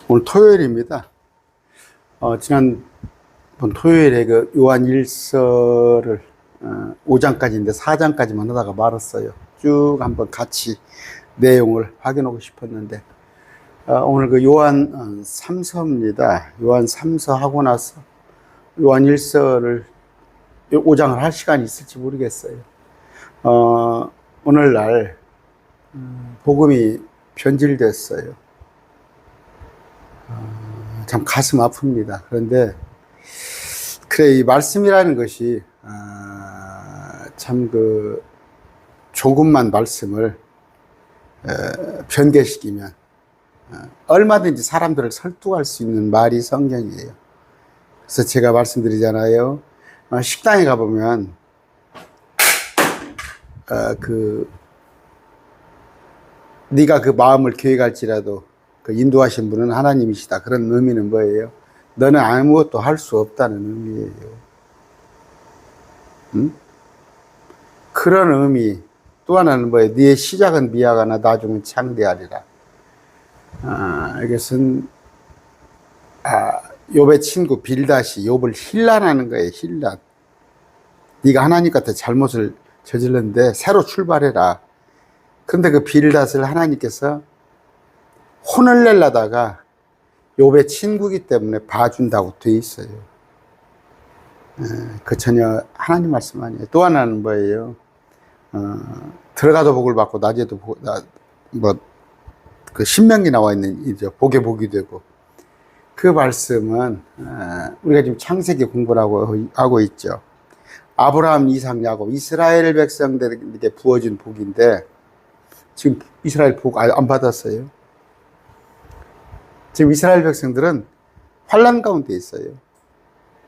오늘 토요일입니다. 지난번 토요일에 그 요한 일서를 5장까지인데 4장까지만 하다가 말았어요. 쭉 한번 같이 내용을 확인하고 싶었는데, 오늘 그 요한 3서입니다. 요한 3서 하고 나서 요한 1서를 5장을 할 시간이 있을지 모르겠어요. 오늘날 복음이 변질됐어요. 참 가슴 아픕니다. 그런데 그래, 이 말씀이라는 것이 참 그 조금만 말씀을 변개시키면 얼마든지 사람들을 설득할 수 있는 말이 성경이에요. 그래서 제가 말씀드리잖아요. 식당에 가보면 네가 그 마음을 계획할지라도 그 인도하신 분은 하나님이시다. 그런 의미는 뭐예요? 너는 아무것도 할 수 없다는 의미예요. 응? 그런 의미. 또 하나는 뭐예요? 네의 시작은 미약하나 나중은 창대하리라. 이것은 욥의 친구 빌닷이 욥을 힐난하는 거예요. 힐난. 네가 하나님한테 잘못을 저질렀는데 새로 출발해라. 그런데 그 빌닷을 하나님께서 혼을 내려다가 욥의 친구이기 때문에 봐준다고 되어 있어요. 그 전혀 하나님 말씀 아니에요. 또 하나는 뭐예요? 들어가도 복을 받고 낮에도 그 신명기 나와 있는 이죠. 복에 복이 되고. 그 말씀은 우리가 지금 창세기 공부를 하고 있죠. 아브라함, 이삭, 야곱, 이스라엘 백성들에게 부어진 복인데 지금 이스라엘 복 안 받았어요. 지금 이스라엘 백성들은 환난 가운데 있어요.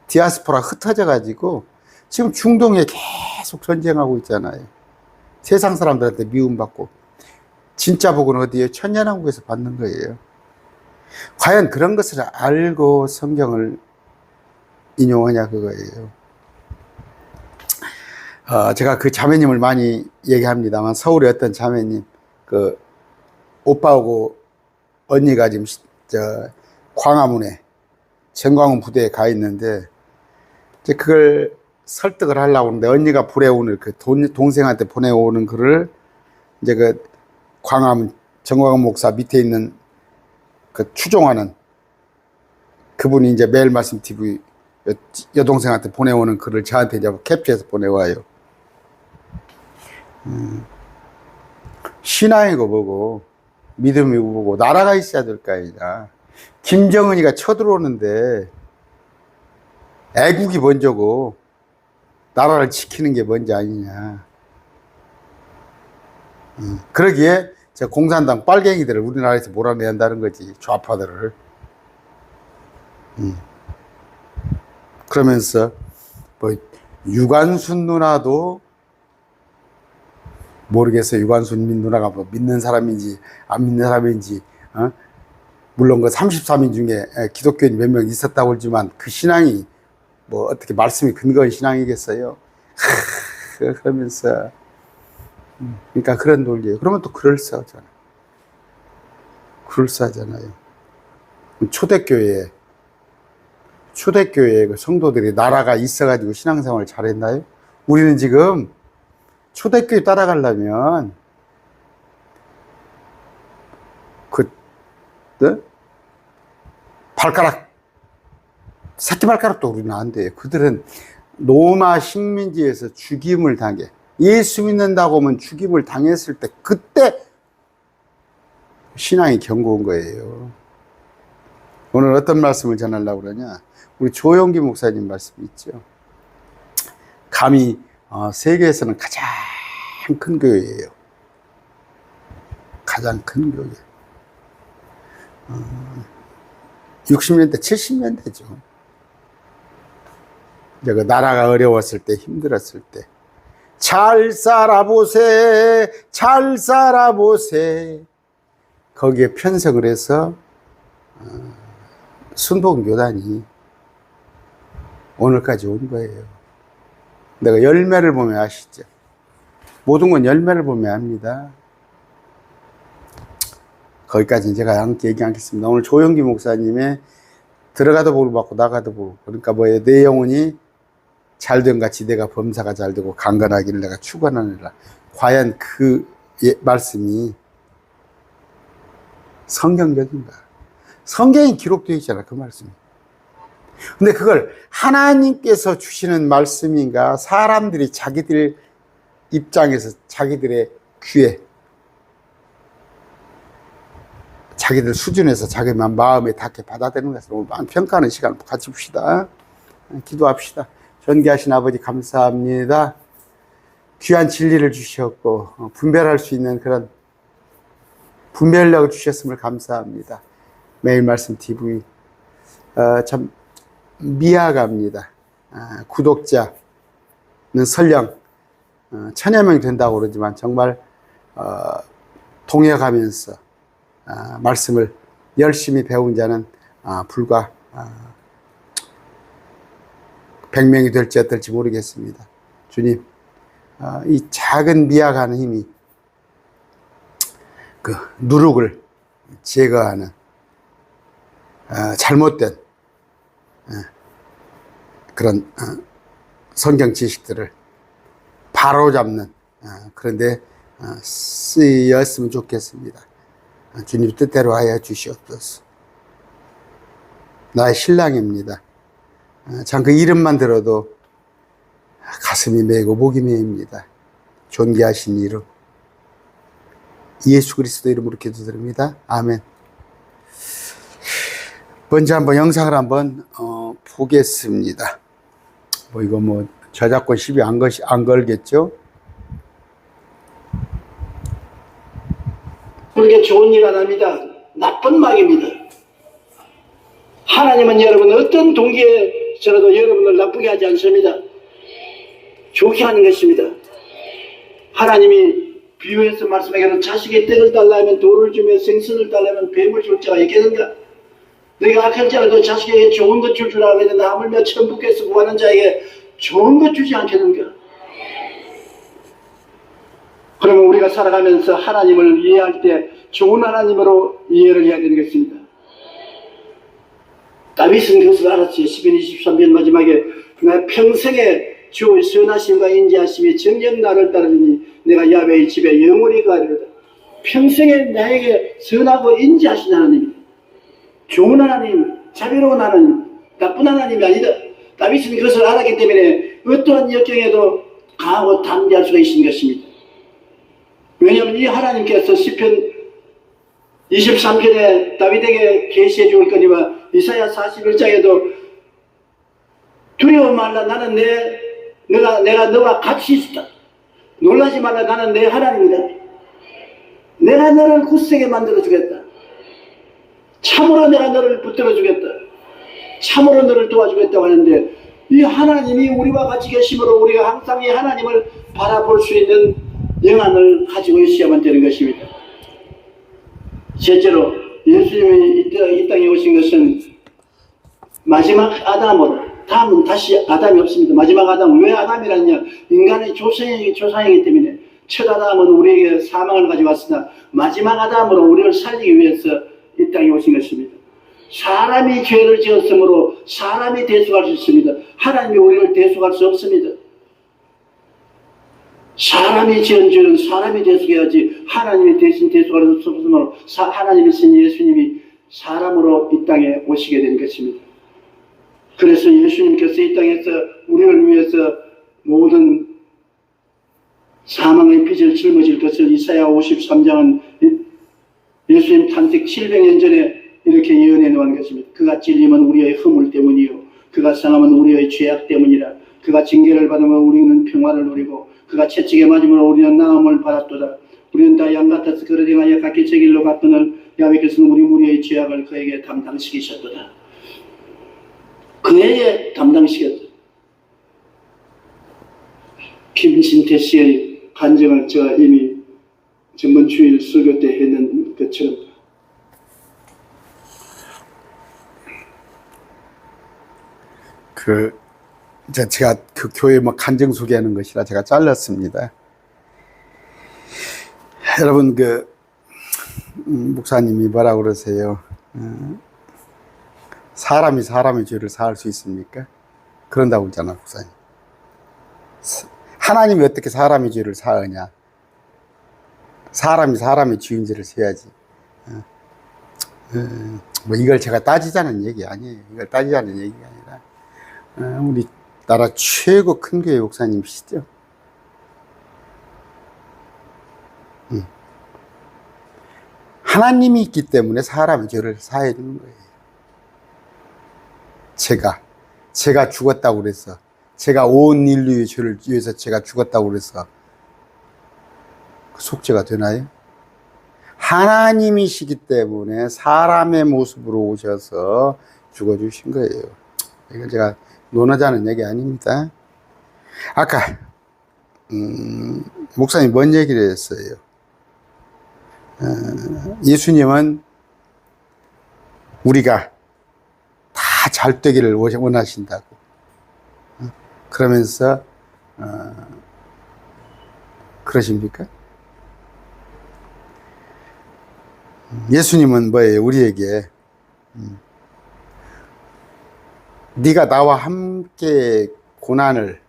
디아스포라 흩어져 가지고 지금 중동에 계속 전쟁하고 있잖아요. 세상 사람들한테 미움받고. 진짜 복은 어디에요? 천년왕국에서 받는 거예요. 과연 그런 것을 알고 성경을 인용하냐 그거예요. 제가 그 자매님을 많이 얘기합니다만 서울의 어떤 자매님, 그 오빠하고 언니가 지금 광화문에 정광훈 부대에 가 있는데, 이제 그걸 설득을 하려고 하는데, 언니가 보내오는 그 동생한테 보내오는 글을 이제 그 광화문 정광훈 목사 밑에 있는 그 추종하는 그분이 이제 매일 말씀 TV 여동생한테 보내오는 글을 저한테 이제 캡처해서 보내와요. 신앙이고 뭐고 믿음이고 뭐고 나라가 있어야 될 거 아니냐. 김정은이가 쳐들어오는데 애국이 먼저고 나라를 지키는 게 먼저 아니냐. 그러기에 공산당 빨갱이들을 우리나라에서 몰아내야 한다는 거지. 좌파들을. 그러면서 뭐 유관순 누나도 모르겠어요. 유관순 누나가 뭐 믿는 사람인지 안 믿는 사람인지. 물론 그 33인 중에 기독교인 몇 명 있었다고 하지만 그 신앙이 뭐 어떻게 말씀이 근거한 신앙이겠어요. 그러면서 그러니까 그런 논리예요. 그러면 또 그럴싸하잖아요. 초대교회에 그 성도들이 나라가 있어가지고 신앙생활을 잘했나요? 우리는 지금 초대교회 따라가려면 새끼 발가락도 우리는 안 돼요. 그들은 로마 식민지에서 죽임을 당해. 예수 믿는다고 하면 죽임을 당했을 때 그때 신앙이 견고한 거예요. 오늘 어떤 말씀을 전하려고 그러냐. 우리 조영기 목사님 말씀이 있죠. 감히 세계에서는 가장 큰 교회예요. 가장 큰 교회. 60년대 70년대죠. 이제 그 나라가 어려웠을 때 힘들었을 때 잘 살아보세 거기에 편성을 해서 순복음교단이 오늘까지 온 거예요. 내가 열매를 보면 아시죠? 모든 건 열매를 보면 압니다. 거기까지는 제가 함께 얘기하겠습니다. 오늘 조영기 목사님의 들어가도 복을 받고 나가도 복. 그러니까 뭐예요? 내 영혼이 잘된 같이 내가 범사가 잘 되고 강건하기를 내가 축원하느라. 과연 그 말씀이 성경적인가? 성경에 기록되어 있잖아, 그 말씀이. 근데 그걸 하나님께서 주시는 말씀인가? 사람들이 자기들 입장에서 자기들의 귀에, 자기들 수준에서 자기만 마음에 닿게 받아들이는 것을 오늘 평가하는 시간을 같이 봅시다. 기도합시다. 존귀하신 아버지 감사합니다. 귀한 진리를 주셨고 분별할 수 있는 그런 분별력을 주셨음을 감사합니다. 매일 말씀 TV 참 미약합니다. 구독자는 설령 천여 명이 된다고 그러지만 정말 동역하면서 말씀을 열심히 배운 자는 불과 100명이 될지 어떨지 모르겠습니다. 주님, 이 작은 미약한 힘이 그 누룩을 제거하는 잘못된 그런 성경 지식들을 바로잡는 그런데 쓰였으면 좋겠습니다. 주님 뜻대로 하여 주시옵소서. 나의 신랑입니다. 참 그 이름만 들어도 가슴이 메이고 목이 메입니다. 존귀하신 이름 예수 그리스도 이름으로 기도드립니다. 아멘. 먼저 한번 영상을 한번 보겠습니다. 뭐 이거 뭐 저작권 시비 안 걸겠죠? 그렇게 좋은 일 안 합니다. 나쁜 막입니다. 하나님은 여러분 어떤 동기에서라도 여러분을 나쁘게 하지 않습니다. 좋게 하는 것입니다. 하나님이 비유해서 말씀하기로 자식의 떡을 달라면 돌을 주며 생선을 달라면 뱀을 줄 자가 있겠는가? 너희가 악할 자라도 자식에게 좋은 것 줄 줄 알았는데 하물며 천국에서 구하는 자에게 좋은 것 주지 않겠는가? 그러면 우리가 살아가면서 하나님을 이해할 때 좋은 하나님으로 이해를 해야 되는 것입니다. 다윗은 그것을 알았어요. 시편 23편 마지막에 나 평생에 주의 선하심과 인자하심이 정녕 나를 따르니 내가 야훼의 집에 영원히 가리로다. 평생에 나에게 선하고 인자하신 하나님, 좋은 하나님, 자비로운 하나님, 나쁜 하나님이 아니다. 다윗은 그것을 알았기 때문에 어떠한 역경에도 강하고 담대할 수가 있는 것입니다. 왜냐하면 이 하나님께서 시편 23편에 다윗에게 계시해 줄 거니와 이사야 41장에도 두려워 말라 나는 내가 너와 같이 있다. 놀라지 말라 나는 내 하나님이다. 내가 너를 굳세게 만들어 주겠다. 참으로 내가 너를 붙들어 주겠다. 참으로 너를 도와주겠다고 하는데 이 하나님이 우리와 같이 계심으로 우리가 항상 이 하나님을 바라볼 수 있는 영안을 가지고 있어야만 되는 것입니다. 실제로 예수님이 이 땅에 오신 것은 마지막 아담으로, 다음은 다시 아담이 없습니다. 마지막 아담은 왜 아담이라느냐? 인간의 조상이기 때문에 첫 아담은 우리에게 사망을 가져왔으나 마지막 아담으로 우리를 살리기 위해서 이 땅에 오신 것입니다. 사람이 죄를 지었으므로 사람이 대속할 수 있습니다. 하나님이 우리를 대속할 수 없습니다. 사람이 지은 죄는 사람이 대속해야지 하나님이 대신 대속할 수 없으므로 하나님이신 예수님이 사람으로 이 땅에 오시게 된 것입니다. 그래서 예수님께서 이 땅에서 우리를 위해서 모든 사망의 빚을 짊어질 것을 이사야 53장은 예수님 탄생 700년 전에 이렇게 예언해 놓은 것입니다. 그가 찔림은 우리의 허물 때문이요 그가 상함은 우리의 죄악 때문이라. 그가 징계를 받으면 우리는 평화를 누리고 그가 채찍에 맞으면 우리는 나음을 받았도다. 우리는 다 양같아서 그를 행하여 각기 제 길로 갔거늘 야훼께서는 우리 무리의 죄악을 그에게 담당시키셨도다. 그에게 담당시켰다. 김신태 씨의 간증을 제가 이미 전번 주일 설교 때 했는 것처럼 제가 그 교회 뭐 간증 소개하는 것이라 제가 잘랐습니다. 여러분 목사님이 뭐라고 그러세요? 사람이 사람의 죄를 사할 수 있습니까? 그런다고 그러잖아, 목사님. 하나님이 어떻게 사람의 죄를 사하냐? 사람이 사람의 주인죄를 세야지. 뭐 이걸 제가 따지자는 얘기 아니에요. 이걸 따지자는 얘기가 아니라 우리 나라 최고 큰 교회 목사님이시죠. 하나님이 있기 때문에 사람의 죄를 사해야 되는 거예요. 제가 죽었다고 그래서, 제가 온 인류의 죄를 위해서 제가 죽었다고 그래서 그 속죄가 되나요? 하나님이시기 때문에 사람의 모습으로 오셔서 죽어주신 거예요. 이건 제가 논하자는 얘기 아닙니다. 아까 목사님 뭔 얘기를 했어요? 예수님은 우리가 다 잘 되기를 원하신다고. 그러면서 그러십니까? 예수님은 뭐예요? 우리에게 네가 나와 함께 고난을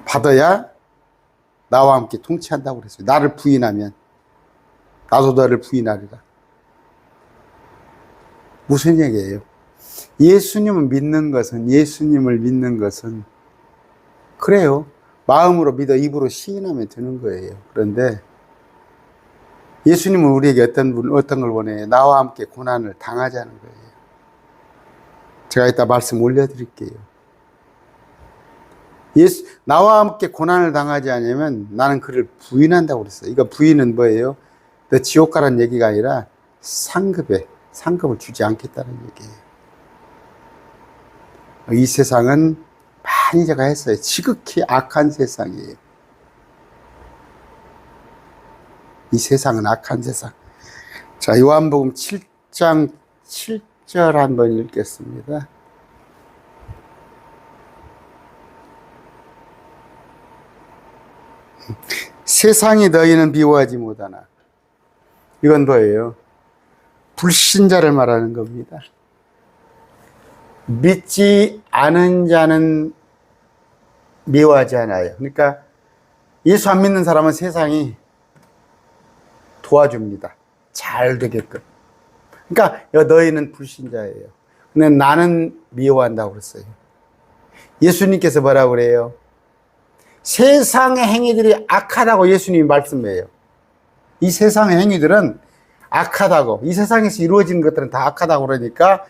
받아야 나와 함께 통치한다고 그랬어요. 나를 부인하면 나도 너를 부인하리라. 무슨 얘기예요? 예수님을 믿는 것은 그래요. 마음으로 믿어 입으로 시인하면 되는 거예요. 그런데 예수님은 우리에게 어떤 걸 원해요? 나와 함께 고난을 당하자는 거예요. 제가 이따 말씀 올려드릴게요. 나와 함께 고난을 당하지 않으면 나는 그를 부인한다고 그랬어요. 이거 부인은 뭐예요? 너 지옥 가라는 얘기가 아니라 상급을 주지 않겠다는 얘기예요. 이 세상은 많이 제가 했어요. 지극히 악한 세상이에요. 이 세상은 악한 세상. 자, 요한복음 7장 7절 한번 읽겠습니다. 세상이 너희는 미워하지 못하나. 이건 뭐예요? 불신자를 말하는 겁니다. 믿지 않은 자는 미워하지 않아요. 그러니까 예수 안 믿는 사람은 세상이 도와줍니다. 잘 되게끔. 그러니까 너희는 불신자예요. 근데 나는 미워한다고 그랬어요. 예수님께서 뭐라고 그래요? 세상의 행위들이 악하다고 예수님이 말씀해요. 이 세상의 행위들은 악하다고, 이 세상에서 이루어지는 것들은 다 악하다고 그러니까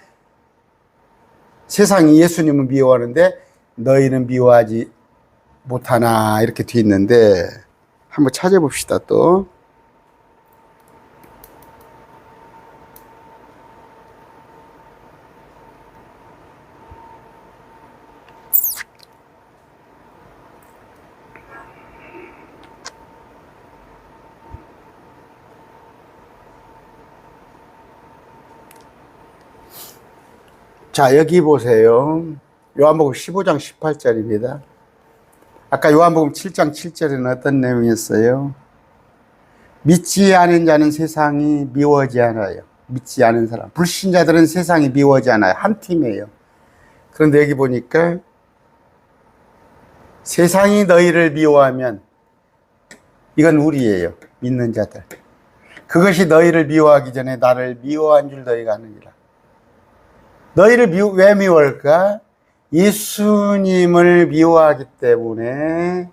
세상이 예수님은 미워하는데 너희는 미워하지 못하나 이렇게 돼 있는데 한번 찾아봅시다. 또 자, 여기 보세요. 요한복음 15장 18절입니다. 아까 요한복음 7장 7절에는 어떤 내용이었어요? 믿지 않은 자는 세상이 미워하지 않아요. 믿지 않은 사람. 불신자들은 세상이 미워하지 않아요. 한 팀이에요. 그런데 여기 보니까 세상이 너희를 미워하면 이건 우리예요. 믿는 자들. 그것이 너희를 미워하기 전에 나를 미워한 줄 너희가 아느니라. 너희를 왜 미워할까? 예수님을 미워하기 때문에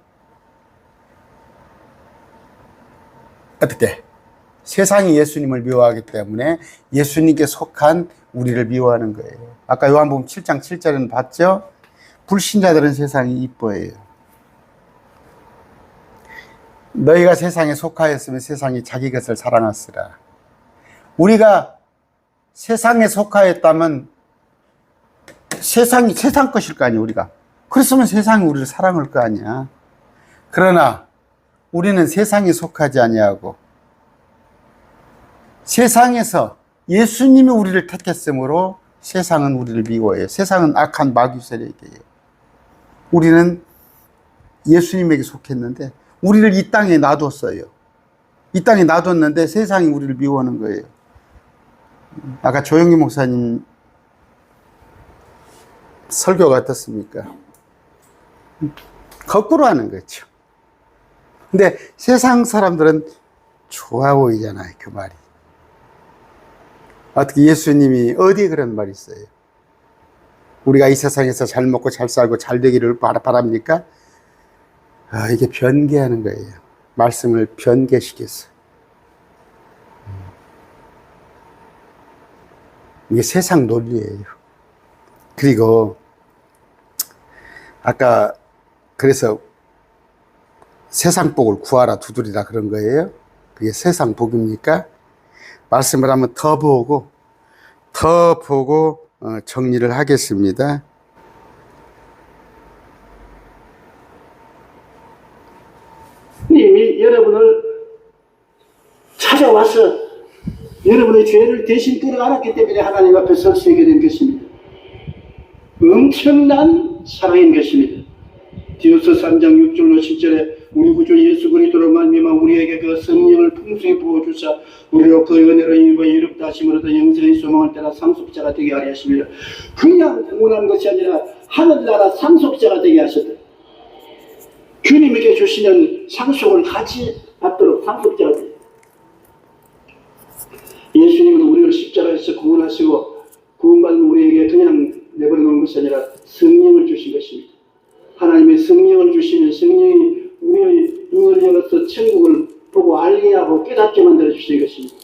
어떻게? 세상이 예수님을 미워하기 때문에 예수님께 속한 우리를 미워하는 거예요. 아까 요한복음 7장 7절에는 봤죠? 불신자들은 세상이 이뻐해요. 너희가 세상에 속하였으면 세상이 자기 것을 사랑하시라. 우리가 세상에 속하였다면 세상 것일 거 아니야, 우리가. 그랬으면 세상이 우리를 사랑할 거 아니야. 그러나 우리는 세상에 속하지 아니하고 세상에서 예수님이 우리를 택했으므로 세상은 우리를 미워해요. 세상은 악한 마귀 세력이에요. 우리는 예수님에게 속했는데 우리를 이 땅에 놔뒀어요. 이 땅에 놔뒀는데 세상이 우리를 미워하는 거예요. 아까 조영기 목사님 설교가 어떻습니까? 거꾸로 하는 거죠. 근데 세상 사람들은 좋아 보이잖아요, 그 말이. 어떻게 예수님이 어디에 그런 말이 있어요? 우리가 이 세상에서 잘 먹고 잘 살고 잘 되기를 바랍니까? 이게 변개하는 거예요. 말씀을 변개시켰어요. 이게 세상 논리예요. 그리고 아까 그래서 세상 복을 구하라 두드리라 그런 거예요. 그게 세상 복입니까? 말씀을 한번 더 보고 정리를 하겠습니다. 님이 여러분을 찾아와서 여러분의 죄를 대신 뿌려 알았기 때문에 하나님 앞에 설 수 있게 된 것입니다. 엄청난 사랑인 것입니다. 디오스 3장 6절로 10절에 우리 구주 예수 그리스도로 말미암아 우리에게 그 성령을 풍성히 부어주사 우리로 그 은혜로 힘입어 이롭다 하심으로도 영생의 소망을 따라 상속자가 되게 하려 하십니다. 그냥 구원한 것이 아니라 하늘나라 상속자가 되게 하셨다. 주님에게 주시는 상속을 같이 받도록 상속자가 되게. 예수님은 우리를 십자가에서 구원하시고 구원받은 우리에게 그냥 내버려 놓은 것이 아니라 성령을 주신 것입니다. 하나님의 성령을 주시면 성령이 우리의 눈을 열어서 천국을 보고 알게 하고 깨닫게 만들어 주신 것입니다.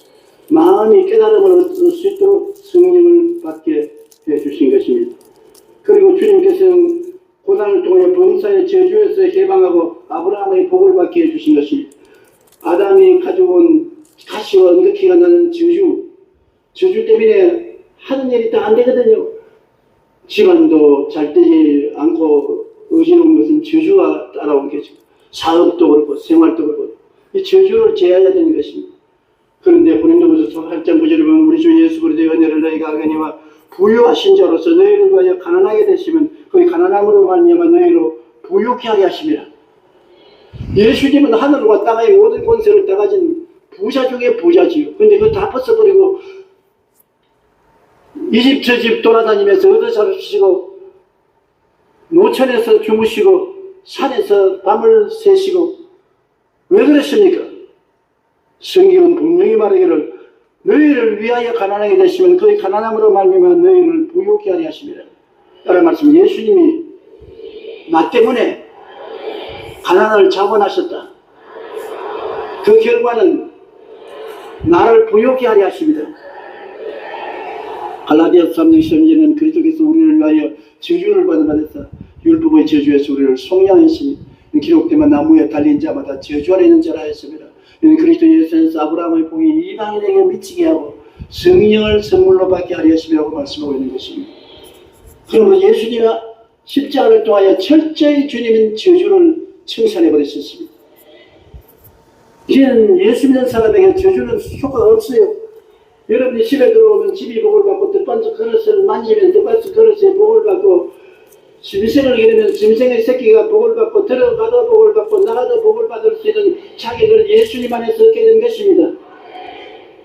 마음이 깨달음을 얻을 수 있도록 성령을 받게 해 주신 것입니다. 그리고 주님께서는 고난을 통해 범사의 저주에서 해방하고 아브라함의 복을 받게 해 주신 것입니다. 아담이 가져온 가시와 은극히가 나는 저주 때문에 하는 일이 다 안 되거든요. 집안도 잘 되지 않고 의지놓은 것은 저주가 따라온 것이고 사업도 그렇고 생활도 그렇고 이 저주를 제어해야 되는 것입니다. 그런데 고린도후서 8장 9절에 보면 우리 주 예수 그리스도의 은혜를 너희가 알거니와 부유하신 자로서 너희를 위하여 가난하게 되시면 그 가난함으로 말미암아 너희로 부유케 하게 하심이라. 예수님은 하늘과 땅의 모든 권세를 다 가진 부자 중에 부자지요. 근데 그거 다 벗어버리고 이 집 저 집 돌아다니면서 얻어 잡으시고 노천에서 주무시고 산에서 밤을 새시고 왜 그랬습니까? 성경은 분명히 말하기를 너희를 위하여 가난하게 되시면 그의 가난함으로 말미암아 너희를 부유케 하려 하심이라. 다른 말씀, 예수님이 나 때문에 가난을 자원하셨다. 그 결과는 나를 부유케 하려 하십니다. 갈라디아서 3장 10절에는 그리스도께서 우리를 위하여 저주를 받으면서 율법의 저주에서 우리를 속량하시니 기록되면 나무에 달린 자마다 저주 아래 있는 자라 했습니다. 이는 그리스도 예수에서 아브라함의 복이 이방인에게 미치게 하고 성령을 선물로 받게 하려 하심이라고 말씀하고 있는 것입니다. 그러므로 예수님이 십자가를 통하여 철저히 주님은 저주를 청산해 버리셨습니다. 이제는 예수 믿는 사람에게 저주는 효과가 없어요. 여러분이 집에 들어오면 집이 복을 받고 뜰반석 그릇을 만지면 뜰반석 그릇에 복을 받고 짐승을 기르면 짐승의 새끼가 복을 받고 들어가도 복을 받고 나가도 복을 받을 수 있는 자기를 예수님 안에서 얻게 된 것입니다.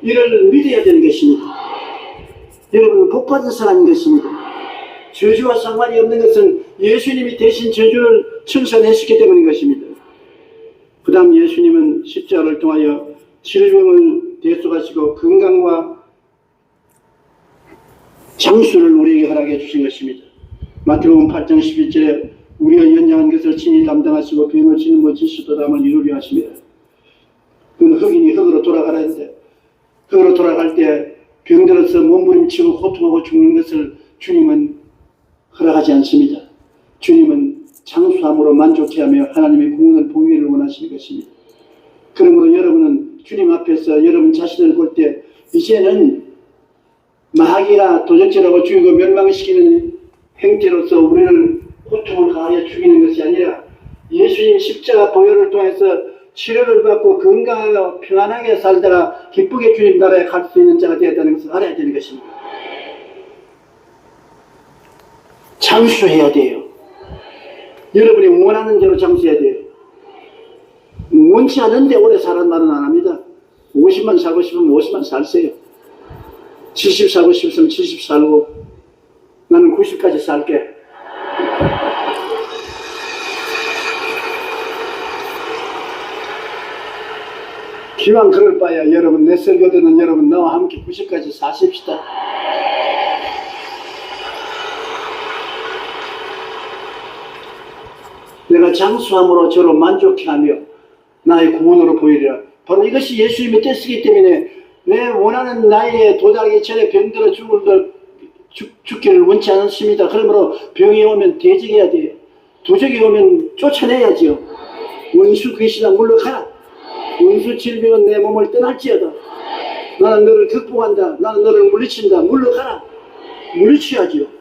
이를 믿어야 되는 것입니다. 여러분은 복받은 사람인 것입니다. 저주와 상관이 없는 것은 예수님이 대신 저주를 청산했기 때문인 것입니다. 그 다음 예수님은 십자가를 통하여 질병을 대속하시고 건강과 장수를 우리에게 허락해 주신 것입니다. 마태복음 8장 11절에 우리가 연약한 것을 친히 담당하시고 병을 짊어 지시도 담을 이루려 하십니다. 그건 흑인이 흑으로 돌아가라 했는데 흑으로 돌아갈 때 병들어서 몸부림치고 고통하고 죽는 것을 주님은 허락하지 않습니다. 주님은 장수함으로 만족해 하며 하나님의 구원을 보기를 원하시는 것입니다. 그러므로 여러분은 주님 앞에서 여러분 자신을 볼 때 이제는 마귀가 도적질하고 죽이고 멸망시키는 행태로서 우리를 고통을 가하여 죽이는 것이 아니라 예수님 십자가 보혈을 통해서 치료를 받고 건강하고 평안하게 살다가 기쁘게 주님 나라에 갈 수 있는 자가 되었다는 것을 알아야 되는 것입니다. 장수해야 돼요. 여러분이 원하는 대로 장수해야 돼요. 원치 않은데 오래 살은 말은 안 합니다. 50만 살고 싶으면 50만 살세요. 70 살고 싶으면 70 살고, 나는 90까지 살게. 기왕 그럴 바야 여러분, 내 설교 듣는 여러분, 나와 함께 90까지 사십시다. 내가 장수함으로 저로 만족해 하며 나의 구원으로 보이리라. 바로 이것이 예수님의 뜻이기 때문에 내 원하는 나이에 도달하기 전에 병들어 죽기를 원치 않습니다. 그러므로 병이 오면 대적해야 돼요. 도적이 오면 쫓아내야지요. 원수 귀신아 물러가라. 원수 질병은 내 몸을 떠날지어다. 나는 너를 극복한다. 나는 너를 물리친다. 물러가라. 물리쳐야지요.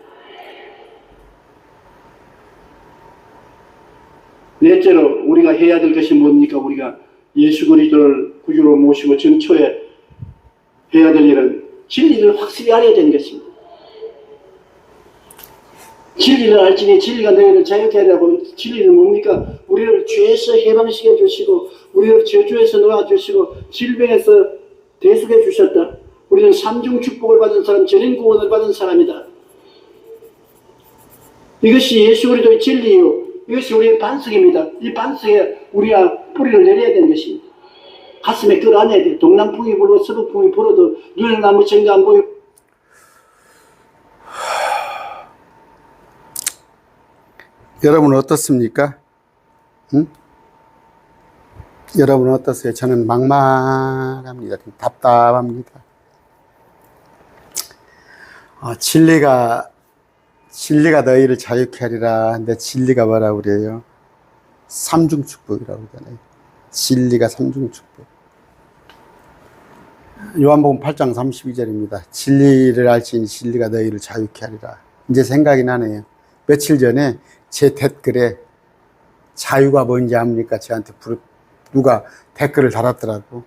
넷째로 우리가 해야 될 것이 뭡니까? 우리가 예수 그리스도를 구주로 모시고 전초에 해야 될 일은 진리를 확실히 알아야 되는 것입니다. 진리를 알지니 진리가 너희를 자유케 하려고. 진리는 뭡니까? 우리를 죄에서 해방시켜 주시고, 우리를 저주에서 놓아주시고, 질병에서 대속해 주셨다. 우리는 삼중 축복을 받은 사람, 전인 구원을 받은 사람이다. 이것이 예수 그리스도의 진리요, 이것이 우리의 반석입니다. 이 반석에 우리가 뿌리를 내려야 되는 것입니다. 가슴에 끌어안아야 돼. 동남풍이 불고 서북풍이 불어도 눈에 아무 증거 안 보이고. 여러분은 어떻습니까? 응? 여러분은 어떠세요? 저는 막막합니다. 답답합니다. 진리가 너희를 자유케 하리라. 근데 진리가 뭐라고 그래요? 삼중축복이라고 그러잖아요. 진리가 삼중축복. 요한복음 8장 32절입니다. 진리를 알지니 진리가 너희를 자유케 하리라. 이제 생각이 나네요. 며칠 전에 제 댓글에 자유가 뭔지 압니까? 저한테 누가 댓글을 달았더라고.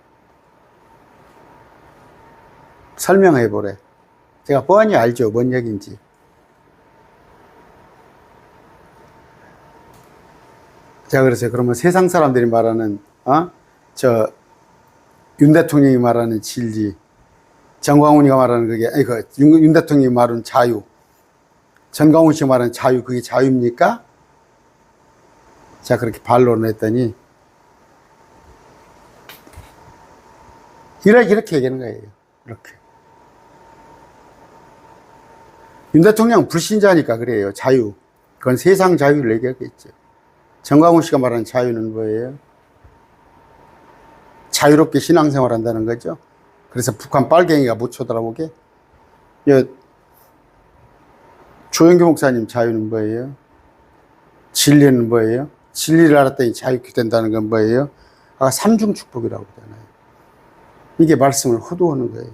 설명해 보래. 제가 뻔히 알죠. 뭔 얘기인지. 제가 그랬어요. 그러면 세상 사람들이 말하는, 윤 대통령이 말하는 진리, 정광훈이가 말하는 그게, 윤 대통령이 말하는 자유, 정광훈 씨가 말하는 자유, 그게 자유입니까? 제가 그렇게 반론을 했더니, 이렇게 얘기하는 거예요. 이렇게. 윤 대통령 불신자니까 그래요. 자유. 그건 세상 자유를 얘기하겠죠. 정광훈 씨가 말하는 자유는 뭐예요? 자유롭게 신앙생활 한다는 거죠. 그래서 북한 빨갱이가 못 쳐들어오게. 조영규 목사님 자유는 뭐예요? 진리는 뭐예요? 진리를 알았더니 자유케 된다는 건 뭐예요? 삼중 축복이라고 그러잖아요. 이게 말씀을 허도하는 거예요.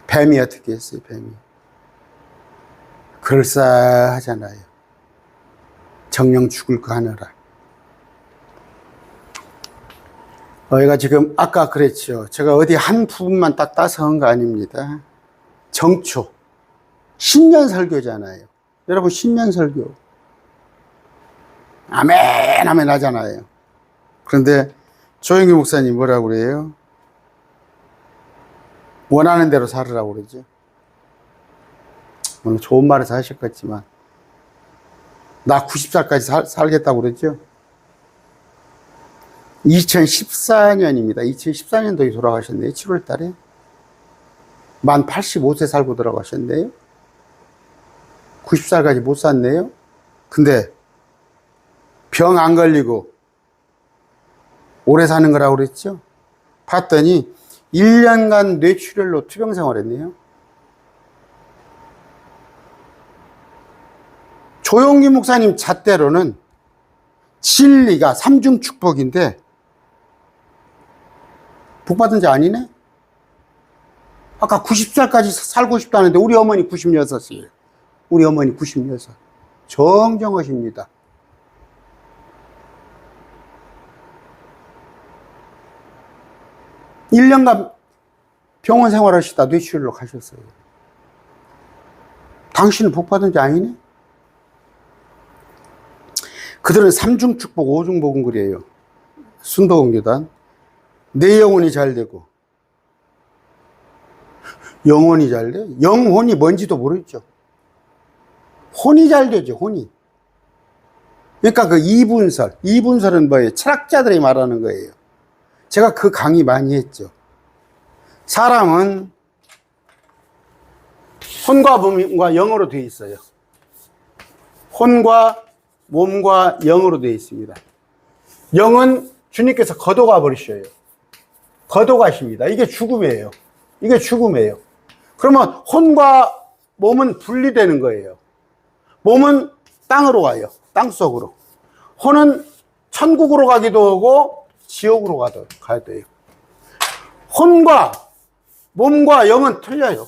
뱀이 어떻게 했어요? 뱀이 그럴싸하잖아요. 정령 죽을 거 하느라. 얘가 지금 아까 그랬죠. 제가 어디 한 부분만 딱 따서 한 거 아닙니다. 정초 신년 설교잖아요. 여러분 신년 설교 아멘 아멘 하잖아요. 그런데 조영규 목사님 뭐라고 그래요? 원하는 대로 살으라고 그러죠. 오늘 좋은 말을 하셨겠지만 나 90살까지 살겠다고 그랬죠. 2014년입니다. 2014년도에 돌아가셨네요. 7월 달에. 만 85세 살고 돌아가셨네요. 90살까지 못 샀네요. 근데 병 안 걸리고 오래 사는 거라고 그랬죠. 봤더니 1년간 뇌출혈로 투병 생활했네요. 조용기 목사님 잣대로는 진리가 삼중 축복인데 복받은 자 아니네? 아까 90살까지 살고 싶다는데 우리 어머니 96이에요. 우리 어머니 96. 정정하십니다. (1년간) 병원 생활하시다 뇌출혈로 가셨어요. 당신은 복받은 자 아니네? 그들은 삼중 축복, 오중 복음 그래요. 순도공교단. 내 영혼이 잘 되고. 영혼이 잘 돼? 영혼이 뭔지도 모르죠. 혼이 잘 되죠, 혼이. 그러니까 그 이분설. 이분설은 뭐예요? 철학자들이 말하는 거예요. 제가 그 강의 많이 했죠. 사람은 혼과 몸과 영으로 되어 있어요. 혼과 몸과 영으로 되어 있습니다. 영은 주님께서 걷어가 버리셔요. 걷어가십니다. 이게 죽음이에요. 이게 죽음이에요. 그러면 혼과 몸은 분리되는 거예요. 몸은 땅으로 가요. 땅 속으로. 혼은 천국으로 가기도 하고 지옥으로 가야 돼요. 혼과 몸과 영은 틀려요.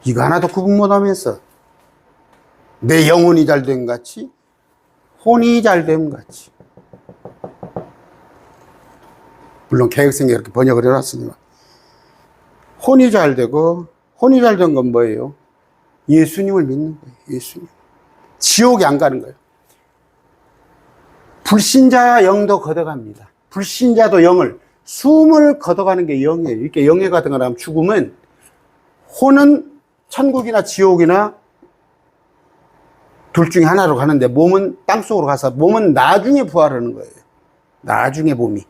이거 하나도 구분 못하면서 내 영혼이 잘 된 같이 혼이 잘 된 같이. 물론 개혁성이 이렇게 번역을 해놨으니까 혼이 잘 되고, 혼이 잘 된 건 뭐예요? 예수님을 믿는 거예요. 예수님. 지옥에 안 가는 거예요. 불신자 영도 걷어갑니다. 불신자도 영을, 숨을 걷어가는 게 영이에요. 이렇게 영에 가든가 죽으면 혼은 천국이나 지옥이나 둘 중에 하나로 가는데 몸은 땅속으로 가서 몸은 나중에 부활하는 거예요. 나중에 몸이.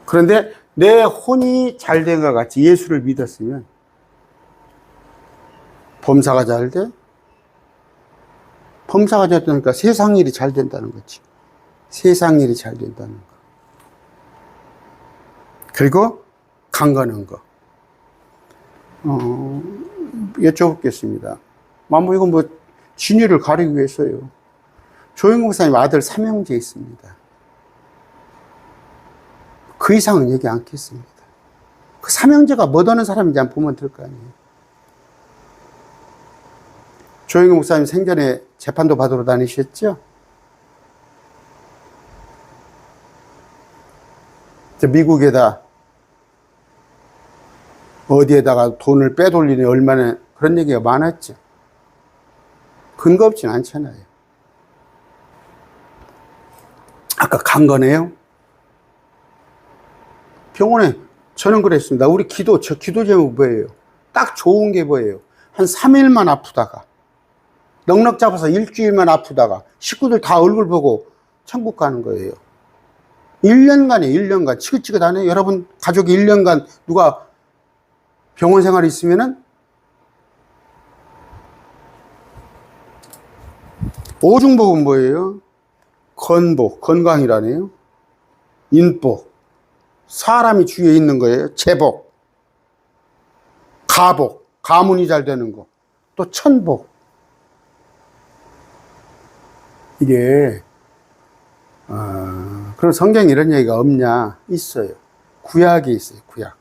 그런데 내 혼이 잘 된 것 같이 예수를 믿었으면 범사가 잘 돼? 범사가 잘 되니까 세상 일이 잘 된다는 거지. 세상 일이 잘 된다는 거. 그리고 강건한 거. 여쭤보겠습니다. 이건 뭐 진위를 가리기 위해서요. 조영국 목사님 아들 삼형제 있습니다. 그 이상은 얘기 않겠습니다. 그 삼형제가 뭐 하는 사람인지 한번 보면 될 거 아니에요. 조영국 목사님 생전에 재판도 받으러 다니셨죠? 미국에다 어디에다가 돈을 빼돌리니 얼마나 그런 얘기가 많았죠. 근거 없진 않잖아요. 아까 강건해요? 병원에 저는 그랬습니다. 우리 저 기도 제목 뭐예요? 딱 좋은 게 뭐예요? 한 3일만 아프다가, 넉넉 잡아서 일주일만 아프다가, 식구들 다 얼굴 보고 천국 가는 거예요. 1년간이에요, 1년간. 지긋지긋하네. 여러분, 가족이 1년간 누가 병원 생활이 있으면은, 오중복은 뭐예요? 건복, 건강이라네요. 인복, 사람이 주위에 있는 거예요. 제복, 가복, 가문이 잘 되는 거. 또 천복. 이게 그럼 성경에 이런 얘기가 없냐? 있어요. 구약에 있어요. 구약.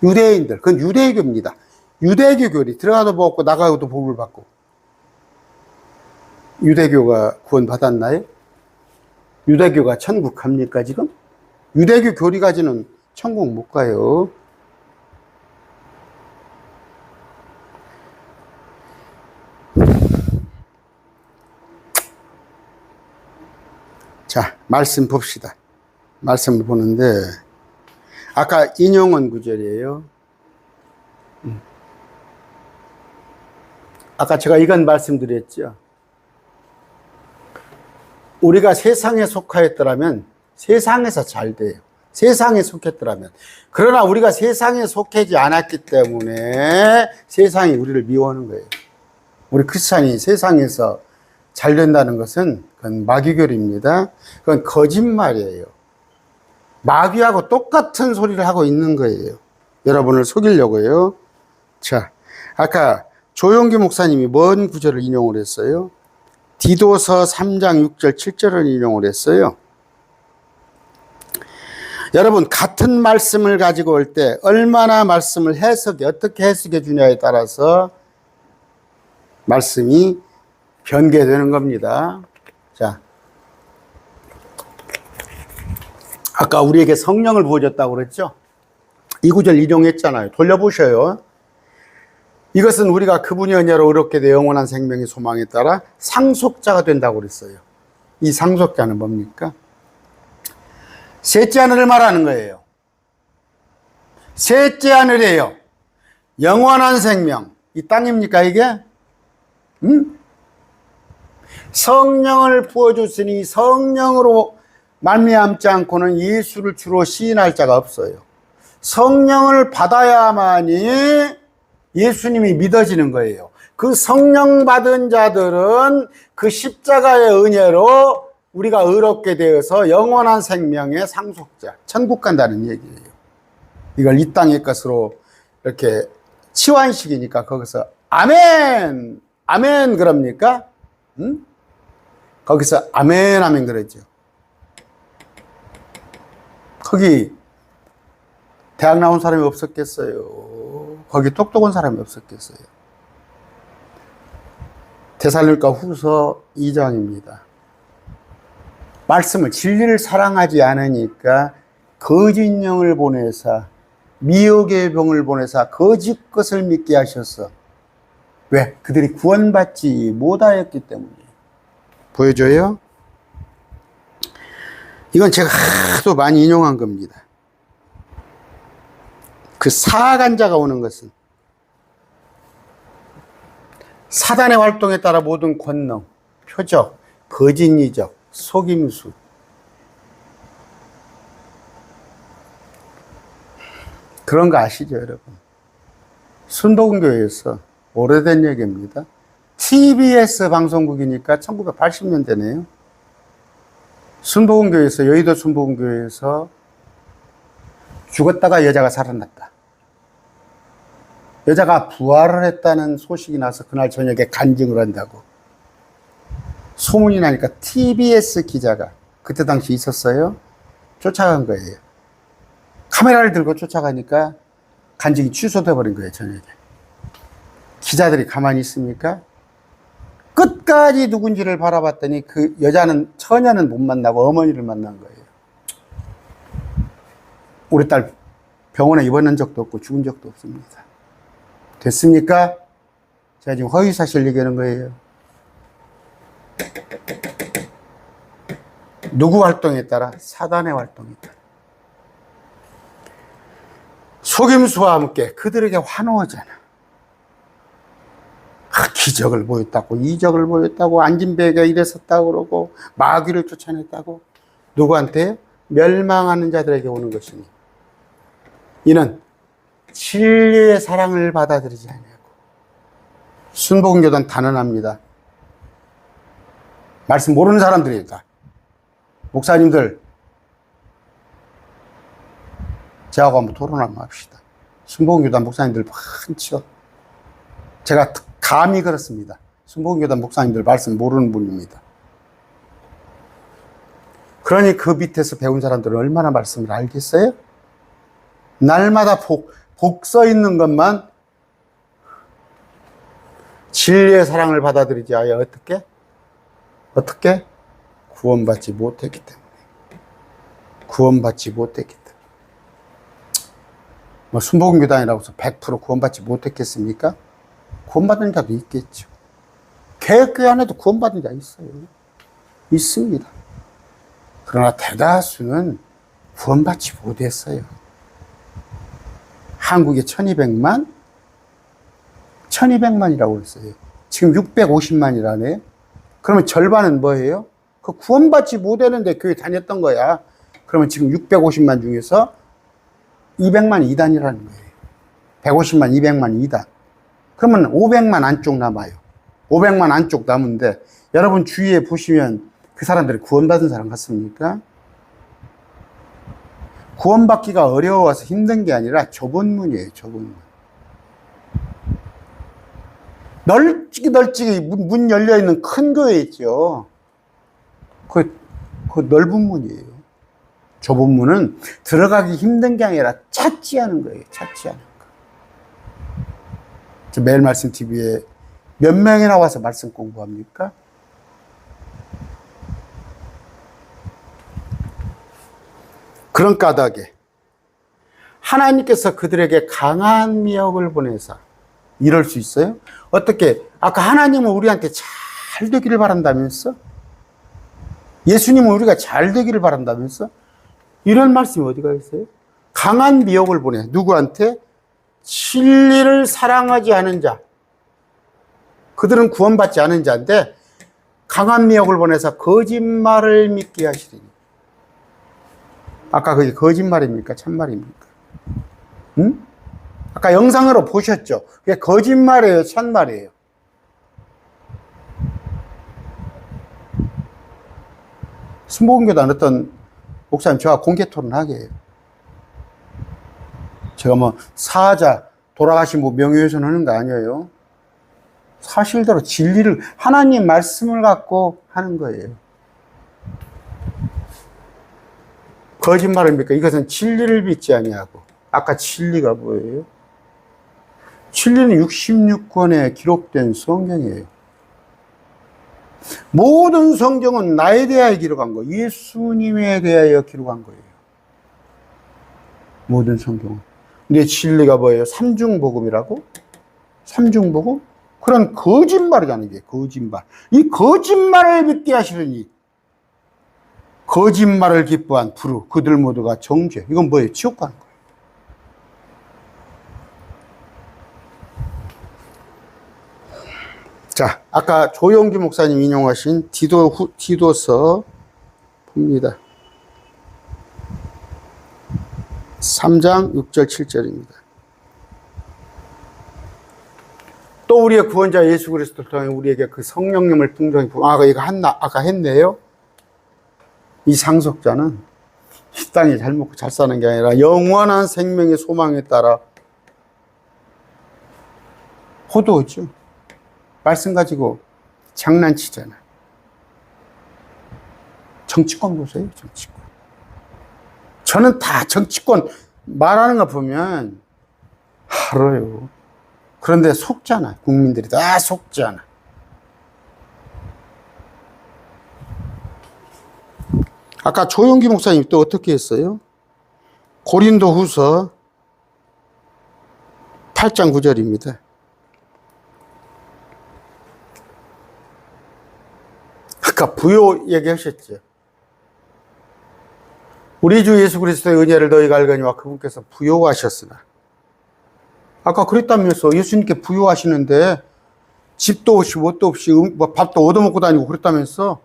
유대인들, 그건 유대교입니다. 유대교 교리 들어가도 먹고 나가도 복을 받고. 유대교가 구원 받았나요? 유대교가 천국 갑니까 지금? 유대교 교리 가지는 천국 못 가요. 자, 말씀 봅시다. 말씀을 보는데 아까 인용한 구절이에요. 아까 제가 이건 말씀드렸죠. 우리가 세상에 속하였더라면 세상에서 잘 돼요. 세상에 속했더라면. 그러나 우리가 세상에 속하지 않았기 때문에 세상이 우리를 미워하는 거예요. 우리 크리스찬이 세상에서 잘 된다는 것은 그건 마귀교리입니다. 그건 거짓말이에요. 마귀하고 똑같은 소리를 하고 있는 거예요. 여러분을 속이려고요. 자, 아까 조용기 목사님이 뭔 구절을 인용을 했어요? 디도서 3장 6절 7절을 인용을 했어요. 여러분, 같은 말씀을 가지고 올 때 얼마나 말씀을 어떻게 해석해 주냐에 따라서 말씀이 변개되는 겁니다. 자, 아까 우리에게 성령을 부어줬다고 그랬죠? 이 구절 인용했잖아요. 돌려보셔요. 이것은 우리가 그분의 은혜로 의롭게 되어 영원한 생명의 소망에 따라 상속자가 된다고 그랬어요. 이 상속자는 뭡니까? 셋째 하늘을 말하는 거예요. 셋째 하늘이에요. 영원한 생명. 이 땅입니까 이게? 성령을 부어줬으니 성령으로 말미암지 않고는 예수를 주로 시인할 자가 없어요. 성령을 받아야만이 예수님이 믿어지는 거예요. 그 성령 받은 자들은 그 십자가의 은혜로 우리가 의롭게 되어서 영원한 생명의 상속자, 천국 간다는 얘기예요. 이걸 이 땅의 것으로 이렇게 치환식이니까 거기서 아멘, 아멘 그럽니까? 거기서 아멘, 아멘 그러죠. 거기 대학 나온 사람이 없었겠어요? 거기 똑똑한 사람이 없었겠어요? 데살로니가 후서 2장입니다. 말씀을, 진리를 사랑하지 않으니까 거짓 영을 보내사, 미혹의 병을 보내사 거짓 것을 믿게 하셨어. 왜? 그들이 구원받지 못하였기 때문에. 보여줘요? 이건 제가 하도 많이 인용한 겁니다. 그 사악한 자가 오는 것은 사단의 활동에 따라 모든 권능, 표적, 거짓 이적, 속임수, 그런 거 아시죠, 여러분? 순복음교회에서 오래된 얘기입니다. TBS 방송국이니까 1980년대네요. 순복음교회에서, 여의도 순복음교회에서 죽었다가 여자가 살아났다. 여자가 부활을 했다는 소식이 나서 그날 저녁에 간증을 한다고. 소문이 나니까 TBS 기자가 그때 당시 있었어요. 쫓아간 거예요. 카메라를 들고 쫓아가니까 간증이 취소돼 버린 거예요, 저녁에. 기자들이 가만히 있습니까? 끝까지 누군지를 바라봤더니 그 여자는, 처녀는 못 만나고 어머니를 만난 거예요. 우리 딸 병원에 입원한 적도 없고 죽은 적도 없습니다. 됐습니까? 제가 지금 허위사실 얘기하는 거예요. 누구 활동에 따라? 사단의 활동에 따라. 속임수와 함께 그들에게 환호하잖아. 기적을 보였다고, 이적을 보였다고, 안진뱅이가 이랬었다고 그러고, 마귀를 쫓아냈다고. 누구한테? 멸망하는 자들에게 오는 것이니. 이는 진리의 사랑을 받아들이지 않냐고. 순복음교단 단언합니다. 말씀 모르는 사람들이다. 목사님들, 저하고 한번 토론 한번 합시다. 순복음교단 목사님들 많죠. 제가 감히 그렇습니다. 순복음교단 목사님들 말씀 모르는 분입니다. 그러니 그 밑에서 배운 사람들은 얼마나 말씀을 알겠어요? 날마다 복 써 있는 것만 진리의 사랑을 받아들이지 아예 어떻게? 구원받지 못했기 때문에. 구원받지 못했기 때문에. 뭐 순복음교단이라고 해서 100% 구원받지 못했겠습니까? 구원받은 자도 있겠죠. 개혁교회 안에도 구원받은 자 있어요. 있습니다. 그러나 대다수는 구원받지 못했어요. 한국에 1200만? 1200만이라고 그랬어요. 지금 650만이라네. 그러면 절반은 뭐예요? 그 구원받지 못했는데 교회 다녔던 거야. 그러면 지금 650만 중에서 200만 이단이라는 거예요. 150만, 200만 이단. 그러면 500만 안쪽 남아요. 500만 안쪽 남은데 여러분 주위에 보시면 그 사람들이 구원받은 사람 같습니까? 구원받기가 어려워서 힘든 게 아니라 좁은 문이에요. 좁은 문. 널찍이 문 열려있는 큰 교회 있죠. 그 넓은 문이에요. 좁은 문은 들어가기 힘든 게 아니라 찾지 않은 거예요. 찾지 않은 거. 저 매일 말씀 TV에 몇 명이나 와서 말씀 공부합니까? 그런 까닭에 하나님께서 그들에게 강한 미혹을 보내사 이럴 수 있어요? 어떻게, 아까 하나님은 우리한테 잘 되기를 바란다면서? 예수님은 우리가 잘 되기를 바란다면서? 이런 말씀이 어디가 있어요? 강한 미혹을 보내. 누구한테? 진리를 사랑하지 않은 자. 그들은 구원받지 않은 자인데 강한 미혹을 보내서 거짓말을 믿게 하시리니. 아까 그게 거짓말입니까? 참말입니까? 응? 아까 영상으로 보셨죠? 그게 거짓말이에요? 참말이에요? 순복음교단 어떤 목사님 저와 공개 토론하게 해요. 제가 뭐 사자 돌아가신 분 명예훼손 하는 거 아니에요. 사실대로 진리를 하나님 말씀을 갖고 하는 거예요. 거짓말입니까? 이것은 진리를 믿지 아니하고. 아까 진리가 뭐예요? 진리는 66권에 기록된 성경이에요. 모든 성경은 나에 대하여 기록한 거, 예수님에 대하여 기록한 거예요. 모든 성경은. 근데 진리가 뭐예요? 삼중복음이라고? 삼중복음? 그런 거짓말이잖아요, 이게 거짓말. 이 거짓말을 믿게 하시려니 거짓말을 기뻐한 부르 그들 모두가 정죄. 이건 뭐예요? 지옥 가는 거예요. 자, 아까 조영기 목사님 인용하신 디도서 봅니다. 3장 6절 7절입니다. 또 우리의 구원자 예수 그리스도를 통해 우리에게 그 성령님을 풍성히 이거 아까 했네요. 이 상속자는 이 땅에 잘 먹고 잘 사는 게 아니라 영원한 생명의 소망에 따라 호도죠. 말씀 가지고 장난치잖아. 정치권 보세요, 정치권. 저는 다 정치권 말하는 거 보면 알아요. 그런데 속잖아. 국민들이 다 속잖아. 아까 조용기 목사님 또 어떻게 했어요? 고린도 후서 8장 9절입니다. 아까 부요 얘기하셨죠. 우리 주 예수 그리스도의 은혜를 너희가 알거니와 그분께서 부요하셨으나. 아까 그랬다면서 예수님께 부요하시는데 집도 없이 뭣도 없이 밥도 얻어먹고 다니고 그랬다면서.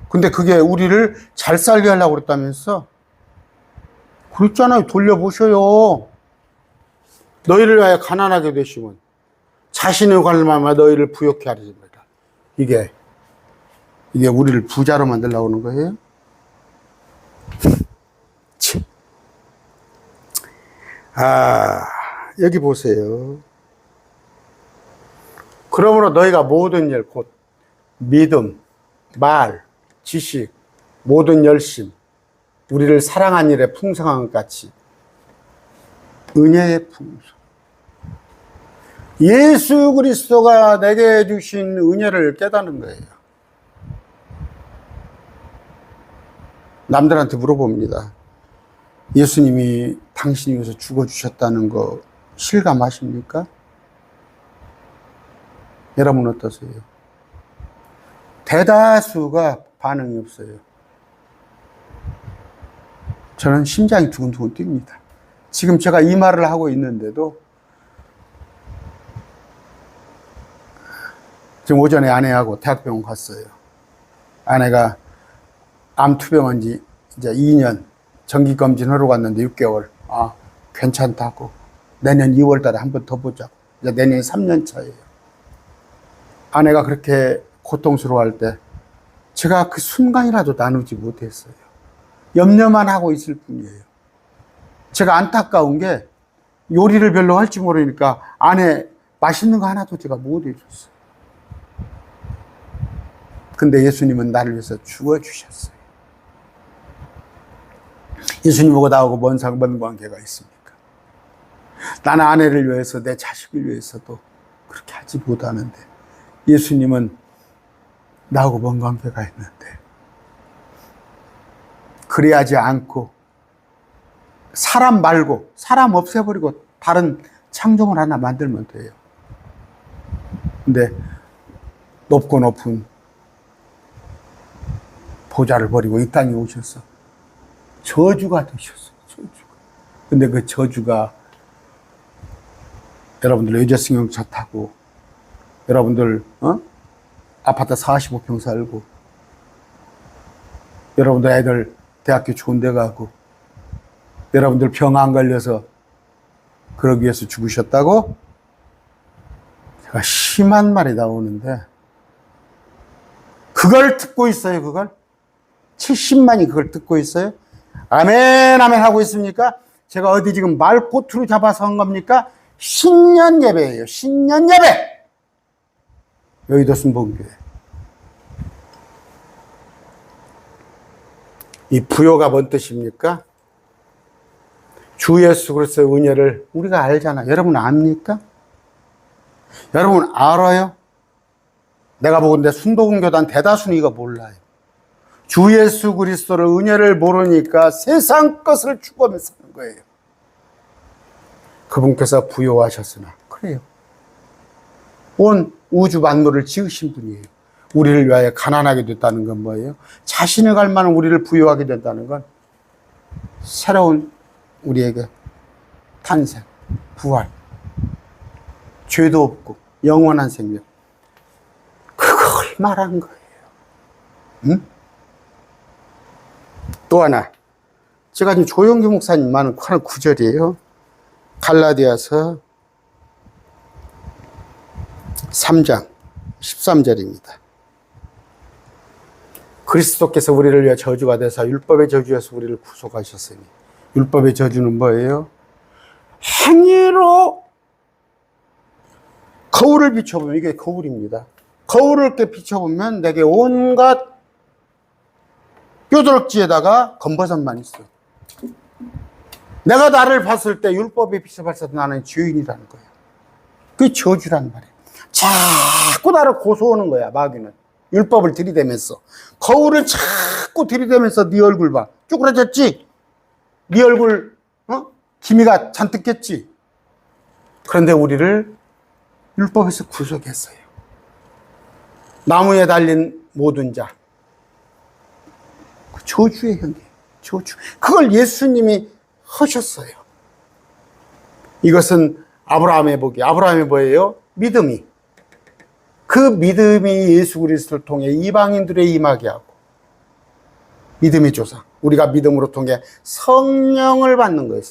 근데 그게 우리를 잘 살게 하려고 그랬다면서. 그랬잖아요. 돌려보셔요. 너희를 위하여 가난하게 되시면 자신의 관람하며 너희를 부욕케 하리입니다. 이게 우리를 부자로 만들려고 하는 거예요? 여기 보세요. 그러므로 너희가 모든 일, 곧 믿음, 말, 지식, 모든 열심, 우리를 사랑한 일의 풍성한 것 같이 은혜의 풍성. 예수 그리스도가 내게 주신 은혜를 깨닫는 거예요. 남들한테 물어봅니다. 예수님이 당신이 위해서 죽어주셨다는 거 실감하십니까? 여러분 어떠세요? 대다수가 반응이 없어요. 저는 심장이 두근두근 뜁니다. 지금 제가 이 말을 하고 있는데도 지금 오전에 아내하고 대학병원 갔어요. 아내가 암 투병한 지 이제 2년 정기검진하러 갔는데 6개월. 괜찮다고. 내년 2월 달에 한 번 더 보자고. 이제 내년이 3년 차예요. 아내가 그렇게 고통스러워할 때 제가 그 순간이라도 나누지 못했어요. 염려만 하고 있을 뿐이에요. 제가 안타까운 게 요리를 별로 할 줄 모르니까 아내 맛있는 거 하나도 제가 못 해줬어요. 근데 예수님은 나를 위해서 죽어주셨어요. 예수님하고 나하고 뭔 상관관계가 있습니까? 나는 아내를 위해서 내 자식을 위해서도 그렇게 하지 못하는데 예수님은 나하고 뭔 관계가 있는데 그래야지 않고 사람 말고 사람 없애버리고 다른 창조물 하나 만들면 돼요. 근데 높고 높은 보좌를 버리고 이 땅에 오셔서 저주가 되셨어요. 저주가. 근데 그 저주가 여러분들 의제승용차 타고 여러분들 아파트 45평 살고 여러분들 애들 대학교 좋은 데 가고 여러분들 병 안 걸려서 그러기 위해서 죽으셨다고? 제가 심한 말이 나오는데 그걸 듣고 있어요. 그걸 70만이 그걸 듣고 있어요. 아멘 아멘 하고 있습니까? 제가 어디 지금 말꼬투로 잡아서 한 겁니까? 신년 예배예요. 신년 예배. 여의도 순복음교회. 이 부요가 뭔 뜻입니까? 주 예수 그리스도의 은혜를 우리가 알잖아. 여러분 압니까? 여러분 알아요? 내가 보건대 순복음교단 대다수는 이거 몰라요. 주 예수 그리스도를 은혜를 모르니까 세상 것을 추구하며 사는 거예요. 그분께서 부요하셨으나 그래요. 온 우주 만물을 지으신 분이에요. 우리를 위하여 가난하게 됐다는 건 뭐예요? 자신을 갈 만한 우리를 부요하게 된다는 건 새로운 우리에게 탄생, 부활, 죄도 없고 영원한 생명. 그걸 말한 거예요. 응? 또 하나, 제가 지금 조용기 목사님 하는 구절이에요. 갈라디아서 3장 13절입니다. 그리스도께서 우리를 위해 저주가 되사 율법의 저주에서 우리를 구속하셨으니, 율법의 저주는 뭐예요? 행위로 거울을 비춰보면, 이게 거울입니다. 거울을 이렇게 비춰보면 내게 온갖 뾰드럭지에다가 검버섯만 있어. 내가 나를 봤을 때 율법에 비춰봤을 때 나는 죄인이라는 거야. 그게 저주란 말이야. 자꾸 나를 고소하는 거야, 마귀는. 율법을 들이대면서. 거울을 자꾸 들이대면서 네 얼굴 봐. 쪼그라졌지? 네 얼굴 기미가 잔뜩 깼지? 그런데 우리를 율법에서 구속했어요. 나무에 달린 모든 자. 저주의 형이에요. 저주. 그걸 예수님이 하셨어요. 이것은 아브라함의 복이. 아브라함이 뭐예요? 믿음이. 그 믿음이 예수 그리스도를 통해 이방인들에 임하게 하고, 믿음의 조상. 우리가 믿음으로 통해 성령을 받는 거예요.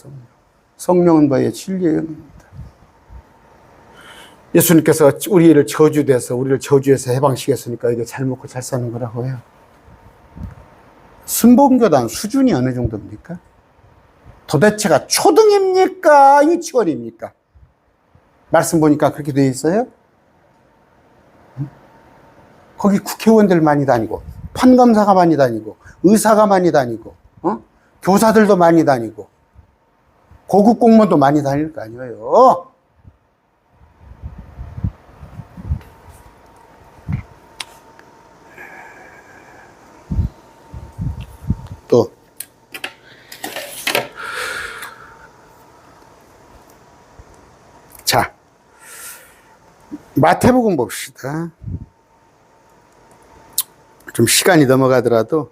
성령은 뭐예요? 진리의 영입니다. 예수님께서 우리를 저주돼서 우리를 저주에서 해방시켰으니까 이게 잘 먹고 잘 사는 거라고 해요. 순복음교단 수준이 어느 정도입니까? 도대체가 초등입니까? 유치원입니까? 말씀 보니까 그렇게 되어 있어요. 거기 국회의원들 많이 다니고, 판검사가 많이 다니고, 의사가 많이 다니고, 교사들도 많이 다니고, 고급 공무원도 많이 다닐 거 아니에요. 또 자, 마태복음 봅시다. 좀 시간이 넘어가더라도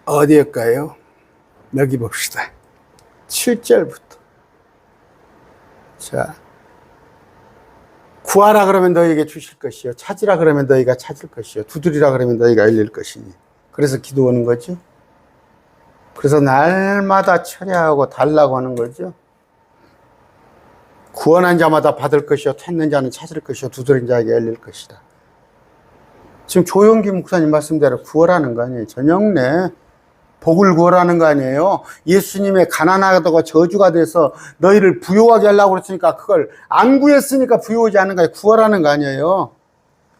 어디일까요? 여기 봅시다. 7절부터. 자, 구하라 그러면 너희에게 주실 것이요, 찾으라 그러면 너희가 찾을 것이요, 두드리라 그러면 너희가 열릴 것이니. 그래서 기도하는 거죠. 그래서 날마다 철야하고 달라고 하는 거죠. 구원한 자마다 받을 것이요, 찾는 자는 찾을 것이요, 두드린 자에게 열릴 것이다. 지금 조용기 목사님 말씀대로 구하라는 거 아니에요. 저녁내 복을 구하라는 거 아니에요. 예수님의 가난하다고 저주가 돼서 너희를 부요하게 하려고 그랬으니까 그걸 안 구했으니까 부요하지 않은 거예요. 구하라는 거 아니에요.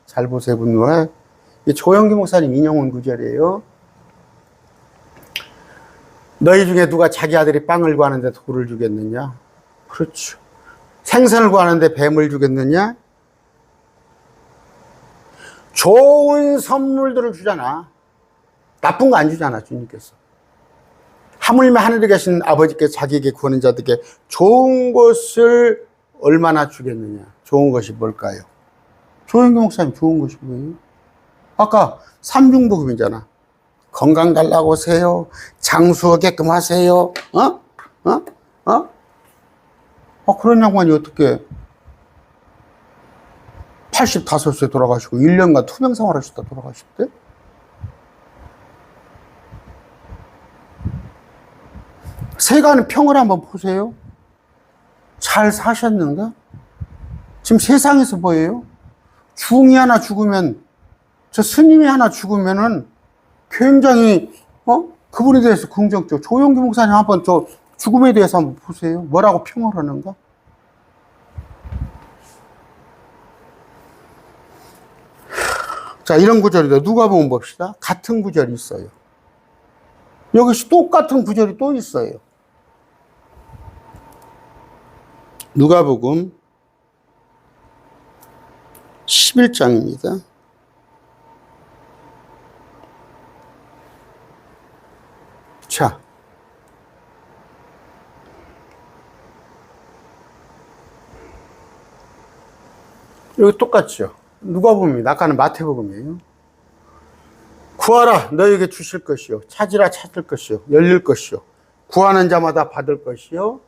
잘 보세요, 분노해. 조영기 목사님 인용한 구절이에요. 너희 중에 누가 자기 아들이 빵을 구하는데 돌을 주겠느냐? 그렇죠. 생선을 구하는데 뱀을 주겠느냐? 좋은 선물들을 주잖아. 나쁜 거 안 주잖아, 주님께서. 하물며 하늘에 계신 아버지께서 자기에게 구하는 자들에게 좋은 것을 얼마나 주겠느냐. 좋은 것이 뭘까요? 조영기 목사님 좋은 것이 뭐예요? 아까 삼중복음이잖아. 건강 달라고 하세요. 장수하게끔 하세요. 그런 양반이 어떻게 85세 돌아가시고 1년간 투병 생활하시다 돌아가셨대? 세간의 평을 한번 보세요. 잘 사셨는가? 지금 세상에서 뭐예요? 중이 하나 죽으면, 저 스님이 하나 죽으면은 굉장히, 그분에 대해서 긍정적. 조영기 목사님 한번 저 죽음에 대해서 한번 보세요. 뭐라고 평을 하는가? 자, 이런 구절이다. 누가복음 봅시다. 같은 구절이 있어요. 여기서 똑같은 구절이 또 있어요. 누가복음 11장입니다. 자, 여기 똑같죠. 누가복음입니다. 아까는 마태복음이에요. 구하라 너에게 주실 것이요 찾으라 찾을 것이요 열릴 것이요 구하는 자마다 받을 것이요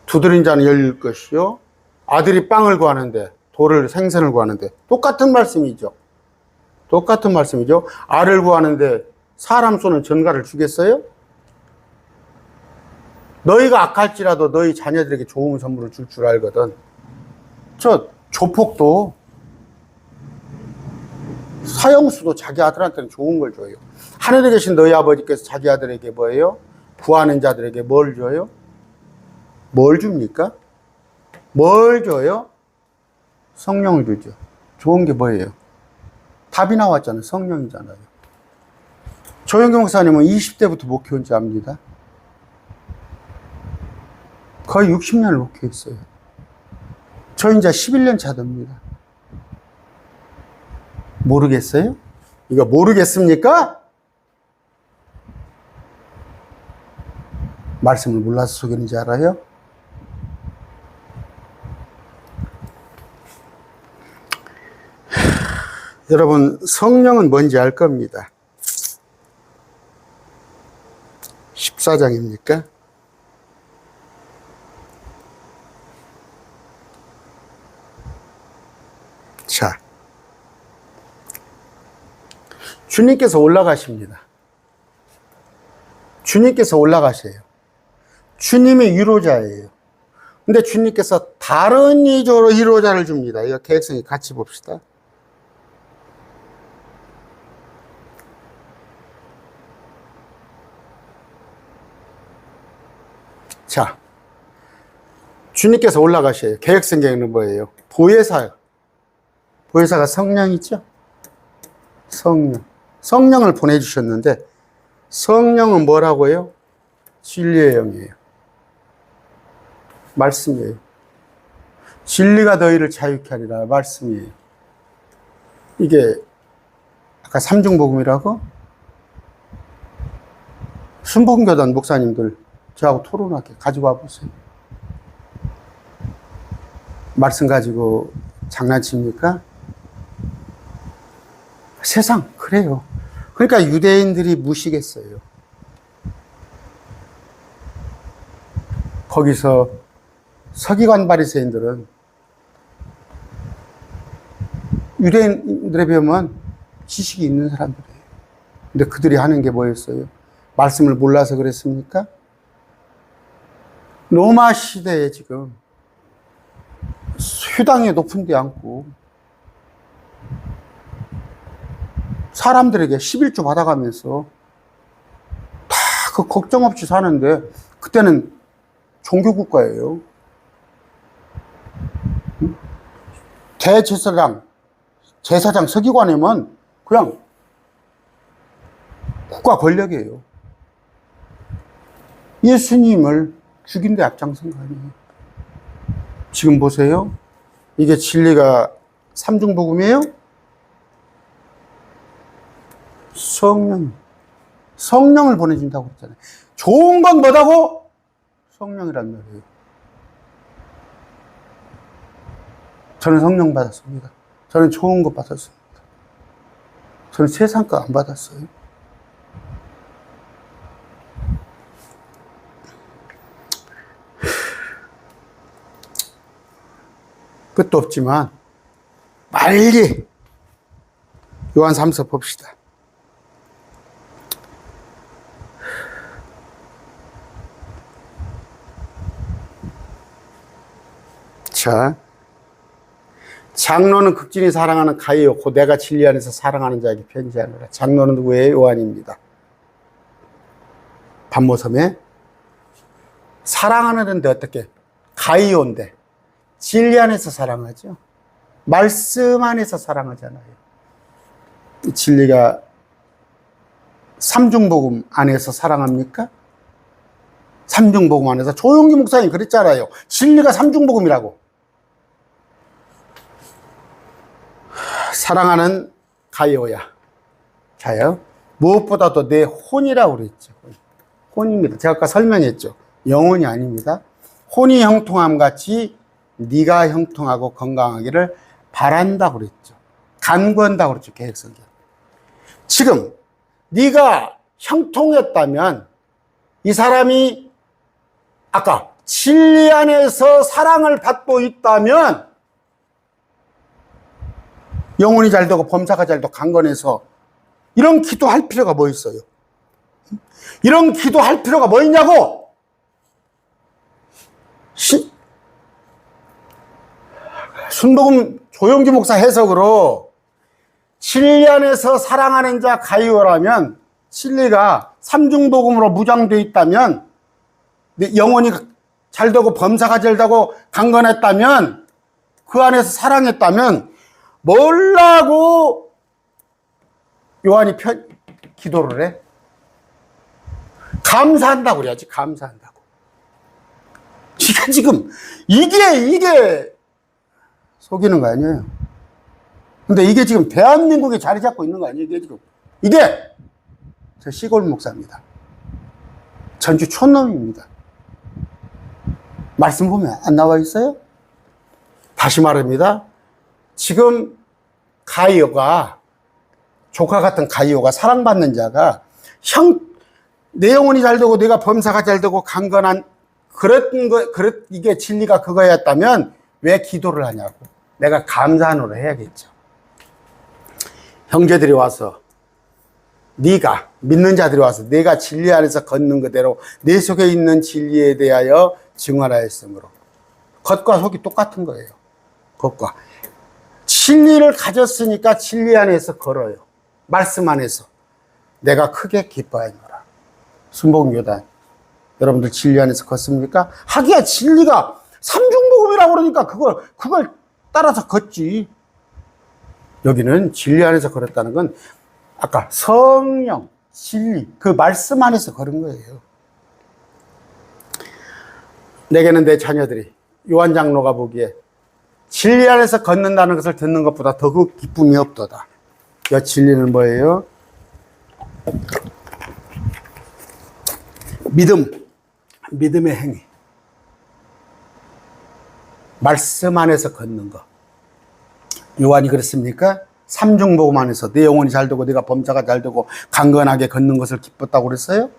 두드린 자는 열릴 것이요 아들이 빵을 구하는데 돌을 생선을 구하는데 똑같은 말씀이죠. 똑같은 말씀이죠. 알을 구하는데 사람 쏘는 전갈을 주겠어요? 너희가 악할지라도 너희 자녀들에게 좋은 선물을 줄 줄 알거든. 저 조폭도 사형수도 자기 아들한테는 좋은 걸 줘요. 하늘에 계신 너희 아버지께서 자기 아들에게 뭐예요? 구하는 자들에게 뭘 줘요? 뭘 줍니까? 뭘 줘요? 성령을 주죠. 좋은 게 뭐예요? 답이 나왔잖아요. 성령이잖아요. 조영기 목사님은 20대부터 목회한 지 압니다. 거의 60년을 목회했어요. 저 이제 11년 차 됩니다. 모르겠어요? 이거 모르겠습니까? 말씀을 몰라서 속이는지 알아요? 여러분, 성령은 뭔지 알 겁니다. 14장입니까? 자, 주님께서 올라가십니다. 주님께서 올라가세요. 주님이 위로자예요. 근데 주님께서 다른 위로자를 줍니다. 이거 계획성이 같이 봅시다. 자, 주님께서 올라가셔요. 계획성경은 뭐예요? 보혜사. 보혜사가 성령이죠? 성령. 성령을 보내주셨는데, 성령은 뭐라고요? 진리의 영이에요. 말씀이에요. 진리가 너희를 자유케 하리라. 말씀이에요. 이게, 아까 삼중복음이라고? 순복음교단 목사님들, 저하고 토론하게 가지고 와보세요. 말씀 가지고 장난칩니까? 세상, 그래요. 그러니까 유대인들이 무시겠어요. 거기서 서기관 바리새인들은 유대인들에 비하면 지식이 있는 사람들이에요. 근데 그들이 하는 게 뭐였어요? 말씀을 몰라서 그랬습니까? 로마 시대에 지금 회당에 높은 데 앉고 사람들에게 11조 받아가면서 다 그 걱정 없이 사는데 그때는 종교국가예요. 대제사장, 제사장, 서기관이면 그냥 국가 권력이에요. 예수님을 죽인 데 앞장선 거 아니에요. 지금 보세요. 이게 진리가 삼중복음이에요? 성령을 보내준다고 그랬잖아요. 좋은 건 뭐다고? 성령이란 말이에요. 저는 성령 받았습니다. 저는 좋은 거 받았습니다. 저는 세상 거 안 받았어요. 끝도 없지만 빨리 요한 3서 봅시다. 자, 장로는 극진히 사랑하는 가이요 곧 내가 진리 안에서 사랑하는 자에게 편지하노라. 장로는 누구예요? 요한입니다. 반모섬에 사랑하는데 어떻게? 가이오인데 진리 안에서 사랑하죠. 말씀 안에서 사랑하잖아요. 진리가 삼중복음 안에서 사랑합니까? 삼중복음 안에서 조용기 목사님 그랬잖아요. 진리가 삼중복음이라고. 사랑하는 가이오야. 자요. 무엇보다도 내 혼이라고 그랬죠. 혼입니다. 제가 아까 설명했죠. 영혼이 아닙니다. 혼이 형통함 같이 네가 형통하고 건강하기를 바란다고 그랬죠. 간구한다고 그랬죠. 계획성경. 지금 네가 형통했다면 이 사람이 아까 진리 안에서 사랑을 받고 있다면 영혼이 잘 되고 범사가 잘 되고 강건해서 이런 기도할 필요가 뭐 있어요? 이런 기도할 필요가 뭐 있냐고? 순복음 조용기 목사 해석으로 진리 안에서 사랑하는 자 가이오라면 진리가 삼중복음으로 무장되어 있다면 영혼이 잘 되고 범사가 잘 되고 강건했다면 그 안에서 사랑했다면 뭘라고 요한이 기도를 해? 감사한다고 그래야지. 감사한다고. 지금 이게 속이는 거 아니에요. 근데 이게 지금 대한민국에 자리 잡고 있는 거 아니에요. 이게 저 시골 목사입니다. 전주 촌놈입니다. 말씀 보면 안 나와 있어요? 다시 말합니다. 지금 가이오가 조카 같은 가이오가 사랑받는 자가 내 영혼이 잘 되고 내가 범사가 잘 되고 강건한 이게 진리가 그거였다면 왜 기도를 하냐고. 내가 감사하노라 해야겠죠. 형제들이 와서 네가 믿는 자들이 와서 내가 진리 안에서 걷는 그대로 내 속에 있는 진리에 대하여 증언하였으므로 겉과 속이 똑같은 거예요. 겉과 진리를 가졌으니까 진리 안에서 걸어요. 말씀 안에서 내가 크게 기뻐하노라. 순복음교단 여러분들 진리 안에서 걷습니까? 하기야 진리가 삼중복음이라고 그러니까 그걸 따라서 걷지. 여기는 진리 안에서 걸었다는 건 아까 성령, 진리, 그 말씀 안에서 걸은 거예요. 내게는 내 자녀들이 요한 장로가 보기에 진리 안에서 걷는다는 것을 듣는 것보다 더 그 기쁨이 없도다. 이 진리는 뭐예요? 믿음의 행위. 말씀 안에서 걷는 것. 요한이 그랬습니까? 삼중복음 안에서 내 영혼이 잘 되고 내가 범사가 잘 되고 강건하게 걷는 것을 기뻤다고 그랬어요?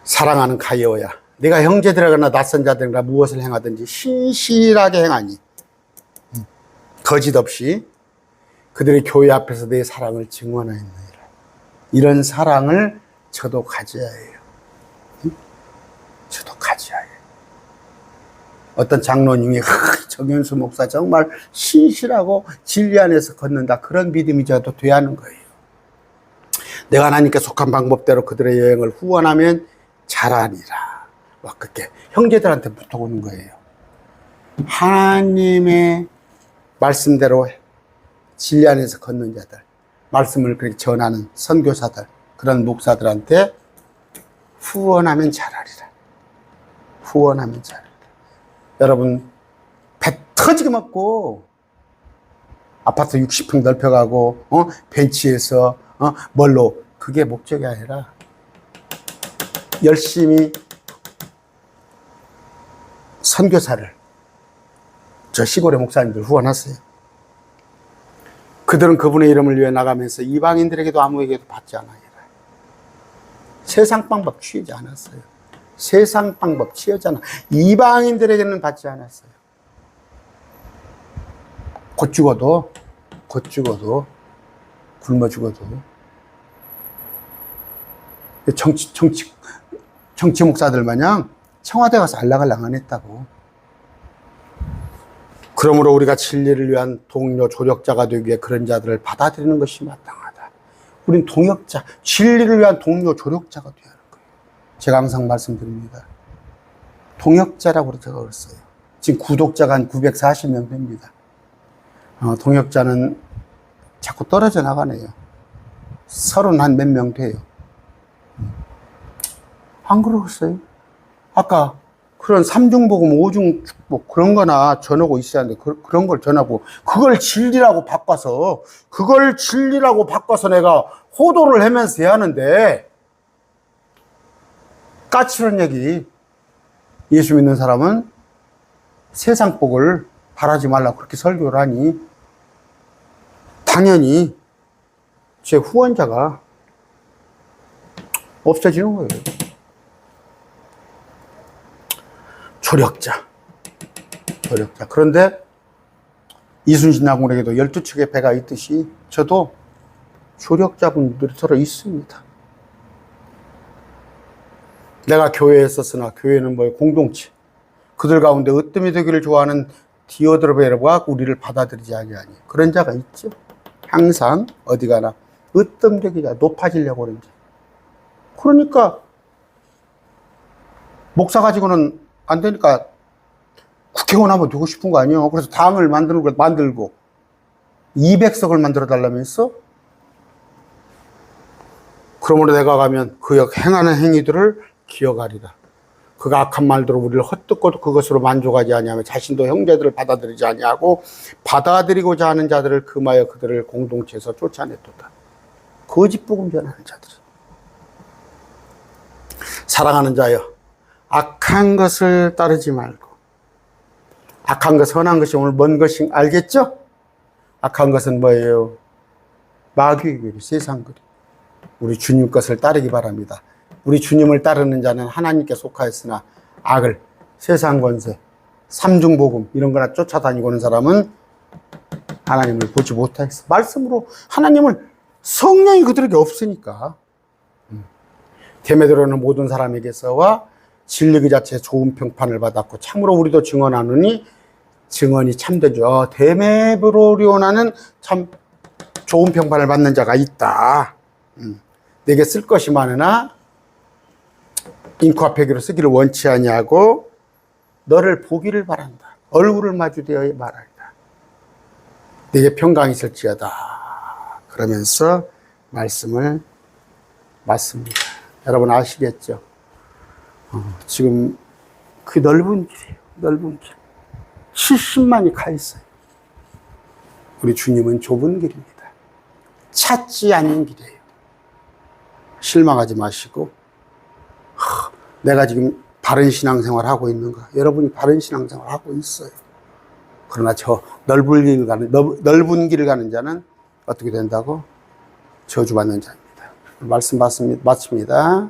사랑하는 가이오야. 내가 형제들에게나 낯선 자들에게나 무엇을 행하든지 신실하게 행하니 거짓 없이 그들의 교회 앞에서 내 사랑을 증언하였느니라. 이런 사랑을 저도 가져야 해요. 저도 가져야 해요. 어떤 장로님이 정현수 목사 정말 신실하고 진리 안에서 걷는다. 그런 믿음이 저도 돼야 하는 거예요. 내가 하나님께 속한 방법대로 그들의 여행을 후원하면 잘하니라. 막 그렇게 형제들한테 붙어오는 거예요. 하나님의 말씀대로 진리 안에서 걷는 자들, 말씀을 그렇게 전하는 선교사들, 그런 목사들한테 후원하면 잘하리라. 후원하면 잘하리라. 여러분 배 터지게 먹고 아파트 60평 넓혀가고, 벤치에서, 뭘로. 그게 목적이 아니라, 열심히 선교사를, 저 시골의 목사님들 후원하세요. 그들은 그분의 이름을 위해 나가면서 이방인들에게도 아무에게도 받지 않아요. 세상 방법 취하지 않았어요. 세상 방법 취하지 않아. 이방인들에게는 받지 않았어요. 곧 죽어도, 굶어 죽어도. 정치 목사들 마냥 청와대 가서 알락알락 안 했다고. 그러므로 우리가 진리를 위한 동료, 조력자가 되기 위해 그런 자들을 받아들이는 것이 마땅하다. 우린 동역자, 진리를 위한 동료, 조력자가 되어야 하는 거예요. 제가 항상 말씀드립니다. 동역자라고 제가 그랬어요. 지금 구독자가 한 940명 됩니다. 동역자는 자꾸 떨어져 나가네요. 30 한 몇 명 돼요. 안 그러겠어요? 아까 그런 삼중복음, 오중축복 그런 거나 전하고 있어야 하는데 그런 걸 전하고 그걸 진리라고 바꿔서 내가 호도를 하면서 해야 하는데 까칠한 얘기. 예수 믿는 사람은 세상 복을 바라지 말라고 그렇게 설교를 하니 당연히 제 후원자가 없어지는 거예요. 조력자. 그런데 이순신 장군에게도 12척의 배가 있듯이 저도 조력자분들이 서로 있습니다. 내가 교회에 있었으나 교회는 뭐예요? 공동체. 그들 가운데 으뜸이 되기를 좋아하는 디오드르베르가 우리를 받아들이지 아니하니 그런 자가 있죠. 항상 어디 가나 으뜸되기가 높아지려고 그런 자. 그러니까 목사 가지고는 안 되니까 국회의원 한번 되고 싶은 거 아니에요. 그래서 당을 만들고 200석을 만들어 달라면서 그러므로 내가 가면 그 행하는 행위들을 기억하리라. 그가 악한 말대로 우리를 헛듣고도 그것으로 만족하지 아니하며 자신도 형제들을 받아들이지 아니하고 받아들이고자 하는 자들을 금하여 그들을 공동체에서 쫓아냈도다. 거짓 복음 전하는 자들이. 사랑하는 자여, 악한 것을 따르지 말고 악한 것, 선한 것이 오늘 뭔 것인지 알겠죠? 악한 것은 뭐예요? 마귀의 교리, 세상 교리. 우리 주님 것을 따르기 바랍니다. 우리 주님을 따르는 자는 하나님께 속하였으나 악을, 세상 권세, 삼중복음 이런 거나 쫓아다니고 있는 사람은 하나님을 보지 못하겠어. 말씀으로 하나님을 성령이 그들에게 없으니까. 데메드로는 모든 사람에게서와 진리 그 자체에 좋은 평판을 받았고 참으로 우리도 증언하느니 증언이 참되죠. 데메드로리오나는 참 좋은 평판을 받는 자가 있다. 내게 쓸 것이 많으나 잉크와 패기로 쓰기를 원치 아니하고 너를 보기를 바란다. 얼굴을 마주대어 말한다. 내게 평강이 있을지어다. 그러면서 말씀을 맞습니다. 여러분 아시겠죠? 지금 그 넓은 길이에요. 넓은 길. 70만이 가 있어요. 우리 주님은 좁은 길입니다. 찾지 않는 길이에요. 실망하지 마시고 내가 지금 바른 신앙생활 하고 있는가? 여러분이 바른 신앙생활 하고 있어요. 그러나 저 넓은 길을 가는 자는 어떻게 된다고? 저주받는 자입니다. 말씀 마칩니다.